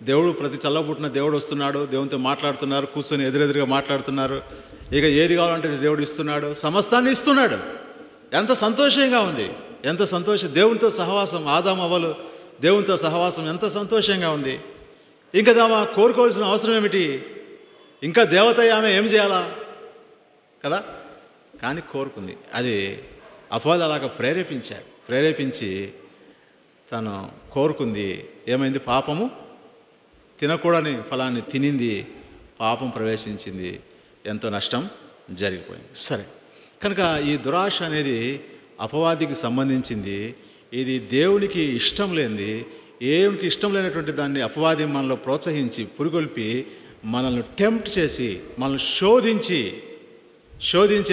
దేవుడు ప్రతి చల్లబుట్టిన దేవుడు వస్తున్నాడు, దేవునితో మాట్లాడుతున్నారు, కూర్చొని ఎదురెదురుగా మాట్లాడుతున్నారు. ఇక ఏది కావాలంటే దేవుడు ఇస్తున్నాడు, సమస్తాన్ని ఇస్తున్నాడు. ఎంత సంతోషంగా ఉంది, ఎంత సంతోషం! దేవునితో సహవాసం, ఆదాము అవ్వలు దేవునితో సహవాసం ఎంత సంతోషంగా ఉంది. ఇంకా దామా కోరుకోవాల్సిన అవసరం ఏమిటి? ఇంకా దేవత ఆమె ఏం చేయాలా కదా? కానీ కోరుకుంది. అది అపవాది అలాగా ప్రేరేపించి తను కోరుకుంది. ఏమైంది? పాపము తినకూడని ఫలాన్ని తినింది, పాపం ప్రవేశించింది, ఎంతో నష్టం జరిగిపోయింది. సరే, కనుక ఈ దురాశ అనేది అపవాదికి సంబంధించింది. ఇది దేవునికి ఇష్టం లేనిది. దేవునికి ఇష్టం లేనటువంటి దాన్ని అపవాది మనలో ప్రోత్సహించి పురిగొల్పి మనల్ని టెంప్ట్ చేసి మనల్ని శోధించి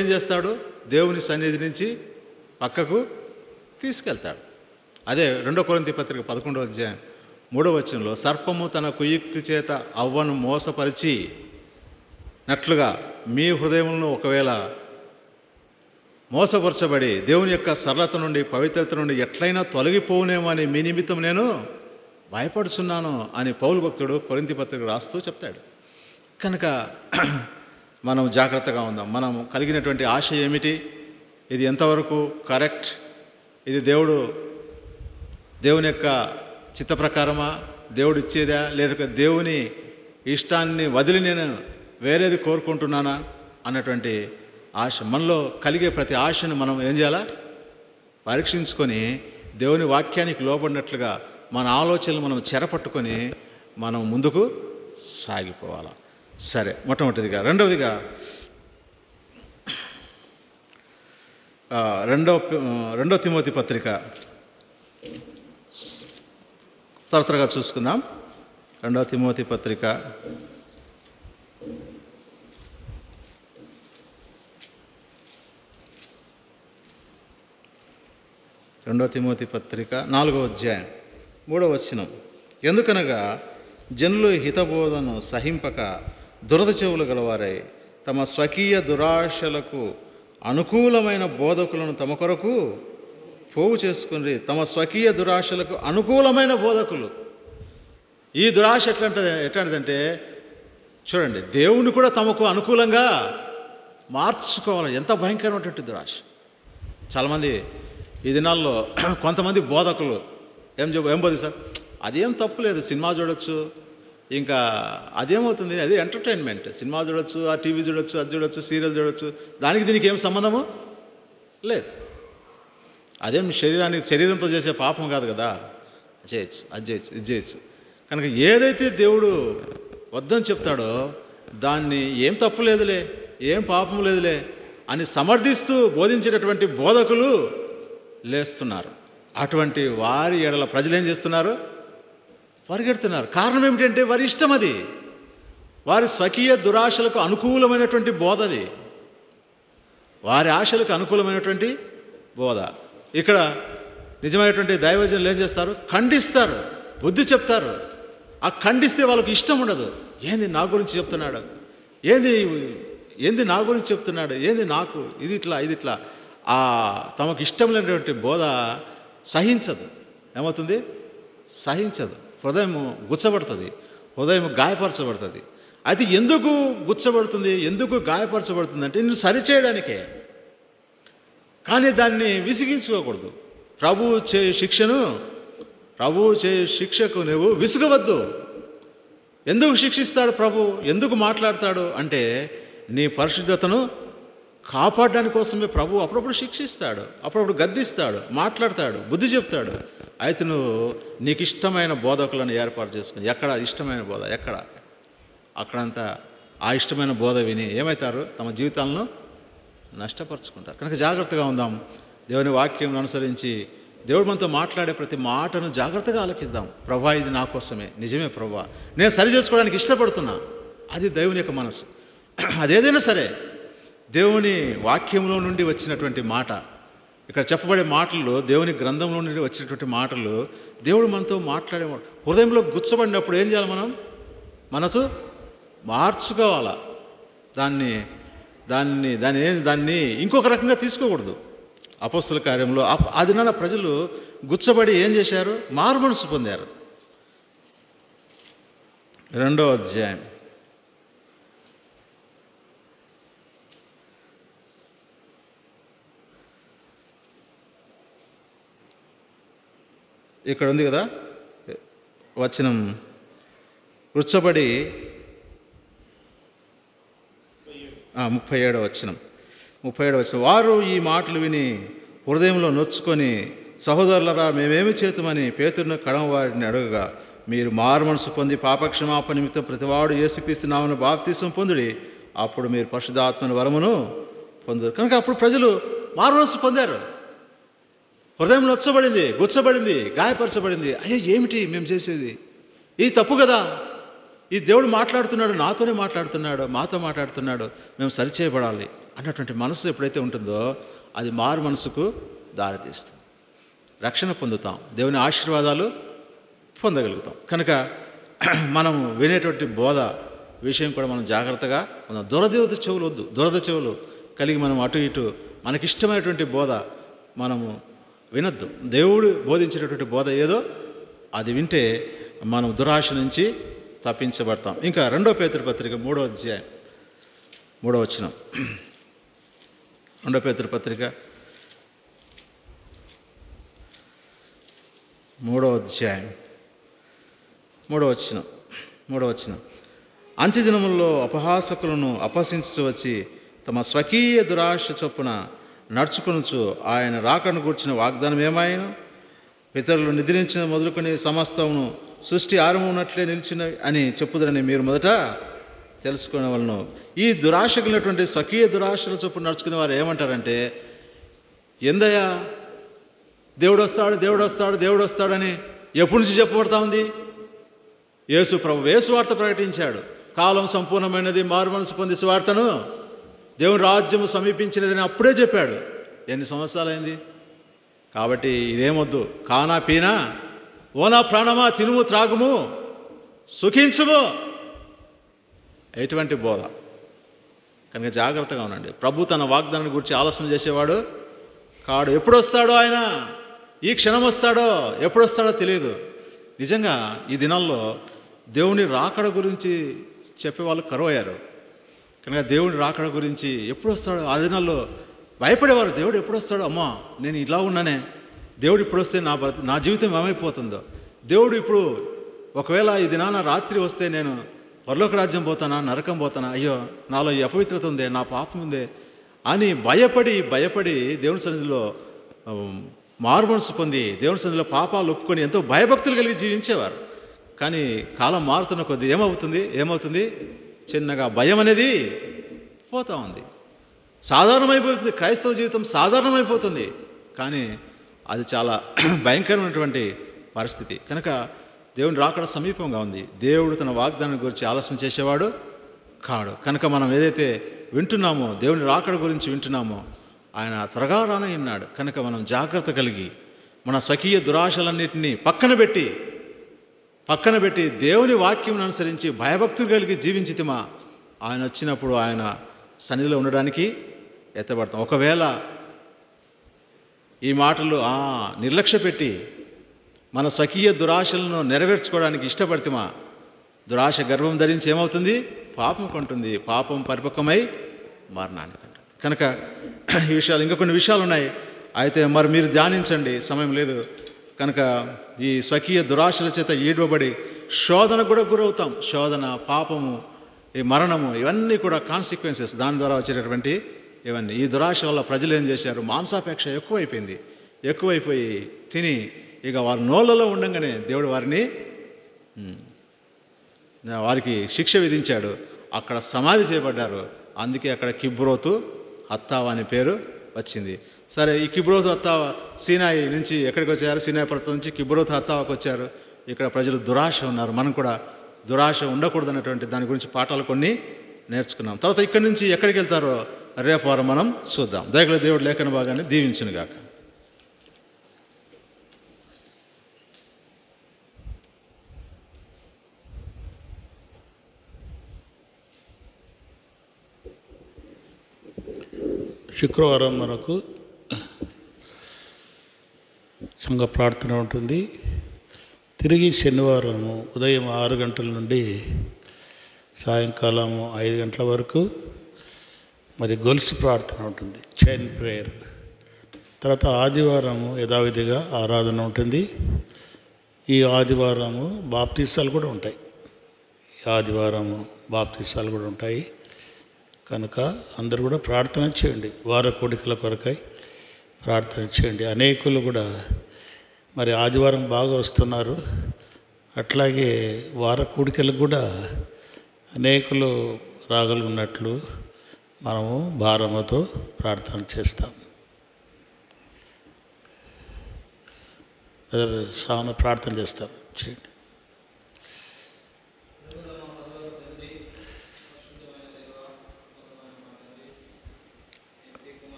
ఏం చేస్తాడు? దేవుని సన్నిధి నుంచి పక్కకు తీసుకెళ్తాడు. అదే 2 కొరింథీ పత్రిక 11వ అధ్యాయం 3వ వచనంలో, సర్పము తన కుయుక్తి చేత అవ్వను మోసపరిచి నట్లుగా మీ హృదయములను ఒకవేళ మోసపరచబడి దేవుని యొక్క సరళత నుండి పవిత్రత నుండి ఎట్లయినా తొలగిపోనేమో అని మీ నిమిత్తం నేను భయపడుచున్నాను అని పౌలు భక్తుడు కొరింథీ పత్రిక రాస్తూ చెప్తాడు. కనుక మనం జాగ్రత్తగా ఉందాం. మనం కలిగినటువంటి ఆశ ఏమిటి? ఇది ఎంతవరకు కరెక్ట్? ఇది దేవుని యొక్క చిత్త ప్రకారమా? దేవుడు ఇచ్చేదా? లేదా దేవుని ఇష్టాన్ని వదిలి నేను వేరేది కోరుకుంటున్నానా అన్నటువంటి ఆశ, మనలో కలిగే ప్రతి ఆశను మనం ఏం చేయాలా? పరీక్షించుకొని దేవుని వాక్యానికి లోబడినట్లుగా మన ఆలోచనలు మనం చెరపట్టుకొని మనం ముందుకు సాగిపోవాలి. సరే, మొట్టమొదటిదిగా. రెండవదిగా 2 తిమోతి పత్రిక త్వరగా చూసుకుందాం. 2 తిమోతి పత్రిక 4వ అధ్యాయం 3వ వచనం. ఎందుకనగా జనులు హితబోధను సహింపక దురద చెవులు గలవారై తమ స్వకీయ దురాశలకు అనుకూలమైన బోధకులను తమ కొరకు పోగు చేసుకుని, తమ స్వకీయ దురాశలకు అనుకూలమైన బోధకులు. ఈ దురాశ ఎట్లాంటిదంటే చూడండి, దేవుని కూడా తమకు అనుకూలంగా మార్చుకోవాలి. ఎంత భయంకరమైనటువంటి దురాశ! చాలామంది ఈ దినాల్లో కొంతమంది బోధకులు ఏం బోధిస్తారు? అదేం తప్పు లేదు, సినిమా చూడొచ్చు, ఇంకా అదేమవుతుంది, అది ఎంటర్టైన్మెంట్. సినిమా చూడొచ్చు, ఆ టీవీ చూడొచ్చు, అది చూడొచ్చు, సీరియల్ చూడొచ్చు, దానికి దీనికి ఏం సంబంధము లేదు. అదేం శరీరంతో చేసే పాపం కాదు కదా, చేయొచ్చు, అది చేయొచ్చు, ఇది చేయొచ్చు. కనుక ఏదైతే దేవుడు వద్దని చెప్తాడో దాన్ని ఏం తప్పు లేదులే, ఏం పాపం లేదులే అని సమర్థిస్తూ బోధించేటటువంటి బోధకులు లేస్తున్నారు. అటువంటి వారి ఎడల ప్రజలు ఏం చేస్తున్నారు? పరిగెడుతున్నారు. కారణం ఏమిటంటే వారి ఇష్టం, అది వారి స్వకీయ దురాశలకు అనుకూలమైనటువంటి బోధ, అది వారి ఆశలకు అనుకూలమైనటువంటి బోధ. ఇక్కడ నిజమైనటువంటి దైవజనులు ఏం చేస్తారు? ఖండిస్తారు, బుద్ధి చెప్తారు. ఆ ఖండిస్తే వాళ్ళకి ఇష్టం ఉండదు. ఏంది నా గురించి చెప్తున్నాడు, ఏంది నా గురించి చెప్తున్నాడు, ఏంది నాకు ఇది ఇట్లా తమకు ఇష్టం లేనటువంటి బోధ సహించదు. ఏమవుతుంది? సహించదు. హృదయం గుచ్చబడుతుంది, హృదయం గాయపరచబడుతుంది. అది ఎందుకు గుచ్చబడుతుంది, ఎందుకు గాయపరచబడుతుంది అంటే నిన్ను సరిచేయడానికే. కానీ దాన్ని విసిగించుకోకూడదు. ప్రభువు చేయు శిక్షకు నువ్వు విసుగవద్దు. ఎందుకు శిక్షిస్తాడు ప్రభు, ఎందుకు మాట్లాడతాడు అంటే నీ పరిశుద్ధతను కాపాడడానికి కోసమే ప్రభు అప్పుడప్పుడు శిక్షిస్తాడు, అప్పుడప్పుడు గద్దిస్తాడు, మాట్లాడతాడు, బుద్ధి చెప్తాడు. అయితే నువ్వు నీకు ఇష్టమైన బోధకులను ఏర్పాటు చేసుకుని, ఎక్కడ ఇష్టమైన బోధ ఎక్కడ అక్కడంతా ఆ ఇష్టమైన బోధ విని ఏమవుతారు? తమ జీవితాలను నష్టపరుచుకుంటారు. కనుక జాగ్రత్తగా ఉందాం. దేవుని వాక్యం అనుసరించి దేవుడు మనతో మాట్లాడే ప్రతి మాటను జాగ్రత్తగా ఆలకిద్దాం. ప్రభా, ఇది నా కోసమే, నిజమే ప్రభా, నేను సరి చేసుకోవడానికి ఇష్టపడుతున్నా. అది దేవుని యొక్క మనసు. అదేదైనా సరే దేవుని వాక్యంలో నుండి వచ్చినటువంటి మాట, ఇక్కడ చెప్పబడే మాటలు దేవుని గ్రంథంలో నుండి వచ్చినటువంటి మాటలు, దేవుడు మనతో మాట్లాడే హృదయంలో గుచ్చబడినప్పుడు ఏం చేయాలి? మనం మనసు మార్చుకోవాలా. దాన్ని దాన్ని దాన్ని దాన్ని ఇంకొక రకంగా తీసుకోకూడదు. అపోస్తల కార్యంలో ఆ దినాన ప్రజలు గుచ్చబడి ఏం చేశారు? మారు మనసు పొందారు. 2వ అధ్యాయం ఇక్కడ ఉంది కదా వచనం, గుచ్చబడి 37వ వచనం. వారు ఈ మాటలు విని హృదయంలో నొచ్చుకొని, సహోదరులరా, మేమేమి చేతుమని పేతురును కడమ వారిని అడగగా, మీరు మారు మనసు పొంది పాపక్షమాపణ నిమిత్తం ప్రతివాడు యేసుక్రీస్తు నామమున బాప్తిసం పొందుడి, అప్పుడు మీరు పరిశుద్ధాత్మని వరమును పొందురు. కనుక అప్పుడు ప్రజలు మారు మనసు పొందారు. హృదయం నొచ్చబడింది, గుచ్చబడింది, గాయపరచబడింది. అయ్యో, ఏమిటి మేము చేసేది? ఇది తప్పు కదా, ఈ దేవుడు మాట్లాడుతున్నాడు, నాతోనే మాట్లాడుతున్నాడు, మాతో మాట్లాడుతున్నాడు, మేము సరిచేయబడాలి అన్నటువంటి మనసు ఎప్పుడైతే ఉంటుందో అది మారు మనసుకు దారితీస్తుంది. రక్షణ పొందుతాం, దేవుని ఆశీర్వాదాలు పొందగలుగుతాం. కనుక మనం వినేటువంటి బోధ విషయం కూడా మనం జాగ్రత్తగా ఉందాం. దురద చెవులు వద్దు. దురద చెవులు కలిగి మనం అటు ఇటు మనకిష్టమైనటువంటి బోధ మనము వినొద్దు. దేవుడు బోధించినటువంటి బోధ ఏదో అది వింటే మనం దురాశ నుంచి తప్పించబడతాం. ఇంకా 2వ పేతురు పత్రిక 3వ అధ్యాయం 3వ వచనం. 2వ పేతురు పత్రిక 3వ అధ్యాయం 3వ వచనం. అంత్యదినములలో అపహాసకులను అపహసించు వచ్చి తమ స్వకీయ దురాశ చొప్పున నడుచుకొనుచు ఆయన రాకను గూర్చిన వాగ్దానం ఏమాయను? పితరులు నిద్రించిన మొదలుకొని సమస్తమును సృష్టి ఆరంభం ఉన్నట్లే నిలిచిన అని చెప్పుదని మీరు మొదట తెలుసుకునే వాళ్ళను. ఈ దురాశ కలిగినటువంటి స్వకీయ దురాశల చొప్పున నడుచుకునే వారు ఏమంటారంటే, ఎందయ్యా దేవుడు వస్తాడు, దేవుడు వస్తాడు, దేవుడు వస్తాడని ఎప్పటి నుంచి చెప్పబడతా ఉంది? యేసు ప్రభు యేసు వార్త ప్రకటించాడు. కాలం సంపూర్ణమైనది, మారు మనసు పొంది సువార్తను, దేవుని రాజ్యము సమీపించినదని అప్పుడే చెప్పాడు. ఎన్ని సంవత్సరాలైంది? కాబట్టి ఇదేమొద్దు. కానా పీనా, ఓనా ప్రాణమా, తినుము త్రాగుము సుఖించుము, ఎటువంటి బోధ. కనుక జాగ్రత్తగా ఉండండి. ప్రభు తన వాగ్దానాన్ని గురించి ఆలస్యం చేసేవాడు కాడు. ఎప్పుడు వస్తాడో ఆయన, ఈ క్షణం వస్తాడో ఎప్పుడు వస్తాడో తెలియదు. నిజంగా ఈ దినాల్లో దేవుని రాకడ గురించి చెప్పేవాళ్ళు కరువయ్యారు. కనుక దేవుని రాకడ గురించి ఎప్పుడు వస్తాడో ఆ దినాల్లో భయపడేవారు. దేవుడు ఎప్పుడు వస్తాడో, అమ్మా నేను ఇలా ఉన్నానే, దేవుడు ఇప్పుడు వస్తే నా జీవితం ఏమైపోతుందో, దేవుడు ఇప్పుడు ఒకవేళ ఈ దినాన రాత్రి వస్తే నేను పరలోక రాజ్యం పోతానా, నరకం పోతానా, అయ్యో నాలో ఈ అపవిత్రత ఉందే, నా పాపం ఉందే అని భయపడి దేవుని సన్నిధిలో మారు మనసు పొంది దేవుని సన్నిధిలో పాపాలు ఒప్పుకొని ఎంతో భయభక్తులు కలిగి జీవించేవారు. కానీ కాలం మారుతున్న కొద్దీ ఏమవుతుంది? చిన్నగా భయం అనేది పోతూ ఉంది. సాధారణమైపోతుంది. క్రైస్తవ జీవితం సాధారణమైపోతుంది. కానీ అది చాలా భయంకరమైనటువంటి పరిస్థితి. కనుక దేవుని రాకడ సమీపంగా ఉంది. దేవుడు తన వాగ్దానం గురించి ఆలస్యం చేసేవాడు కాడు. కనుక మనం ఏదైతే వింటున్నామో, దేవుని రాకడ గురించి వింటున్నామో, ఆయన త్వరగా రానయ్యున్నాడు. కనుక మనం జాగ్రత్త కలిగి మన స్వకీయ దురాశలన్నింటినీ పక్కన పెట్టి దేవుని వాక్యం అనుసరించి భయభక్తులు కలిగి జీవించితిమా, ఆయన వచ్చినప్పుడు ఆయన సన్నిధిలో ఉండడానికి ఎత్తబడతాం. ఒకవేళ ఈ మాటలు నిర్లక్ష్య పెట్టి మన స్వకీయ దురాశలను నెరవేర్చుకోవడానికి ఇష్టపడితేమా, దురాశ గర్భం ధరించి ఏమవుతుంది? పాపం కొంటుంది. పాపం పరిపక్వమై మరణానికి అంటుంది. కనుక ఈ విషయాలు, ఇంకా కొన్ని విషయాలు ఉన్నాయి. అయితే మరి మీరు ధ్యానించండి, సమయం లేదు కనుక. ఈ స్వకీయ దురాశల చేత ఈడవబడి శోధనకు కూడా గురవుతాం. శోధన, పాపము, ఈ మరణము, ఇవన్నీ కూడా కాన్సిక్వెన్సెస్, దాని ద్వారా వచ్చేటటువంటి ఇవన్నీ ఈ దురాశ వల్ల ప్రజలు ఏం చేశారు, మాంసాపేక్ష ఎక్కువైపోయి తిని ఇక వారి నోళ్ళలో ఉండగానే దేవుడు వారికి శిక్ష విధించాడు. అక్కడ సమాధి చేయబడ్డారు. అందుకే అక్కడ కిబ్రోతు హత్తావా అనే పేరు వచ్చింది. సరే, ఈ కిబ్రోతు హత్తావా సీనాయి నుంచి ఎక్కడికి వచ్చారు? సీనాయి పర్వతం నుంచి కిబ్రోతు హత్తావాకు వచ్చారు. ఇక్కడ ప్రజలు దురాశ ఉన్నారు. మనం కూడా దురాశ ఉండకూడదు అన్నటువంటి దాని గురించి పాఠాలు కొన్ని నేర్చుకున్నాం. తర్వాత ఇక్కడి నుంచి ఎక్కడికి వెళ్తారో రేపు వారం మనం చూద్దాం. దయగల దేవుడు లేఖన భాగాన్ని దీవించునుగాక. శుక్రవారం మనకు సంఘ ప్రార్థన ఉంటుంది. తిరిగి శనివారం ఉదయం 6 గంటల నుండి సాయంకాలం 5 గంటల వరకు మరి గొలుసు ప్రార్థన ఉంటుంది, చైన్ ప్రేయర్. తర్వాత ఆదివారం యథావిధిగా ఆరాధన ఉంటుంది. ఈ ఆదివారము బాప్తీసాలు కూడా ఉంటాయి. కనుక అందరూ కూడా ప్రార్థన చేయండి. వార కోడికల కొరకై ప్రార్థన చేయండి. అనేకులు కూడా మరి ఆదివారం బాగా వస్తున్నారు. అట్లాగే వార కూడికలకు కూడా అనేకులు రాగలుగున్నట్లు మనము భారముతో ప్రార్థన చేస్తాం. సాన ప్రార్థన చేస్తాం, చేయండి.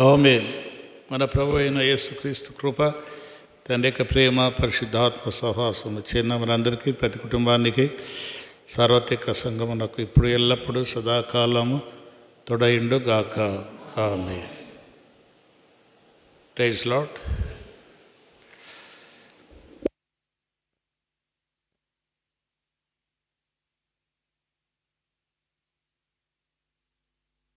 ఆమేన్. మన ప్రభు అయిన యేసుక్రీస్తు కృప, తండ్రి యొక్క ప్రేమ, పరిశుద్ధాత్మ సహవాసము చిన్న మనందరికీ, ప్రతి కుటుంబానికి, సార్వత్రిక సంఘమునకు ఇప్పుడు ఎల్లప్పుడూ సదాకాలము తోడైండు గాక. ఆమేన్. Praise lord.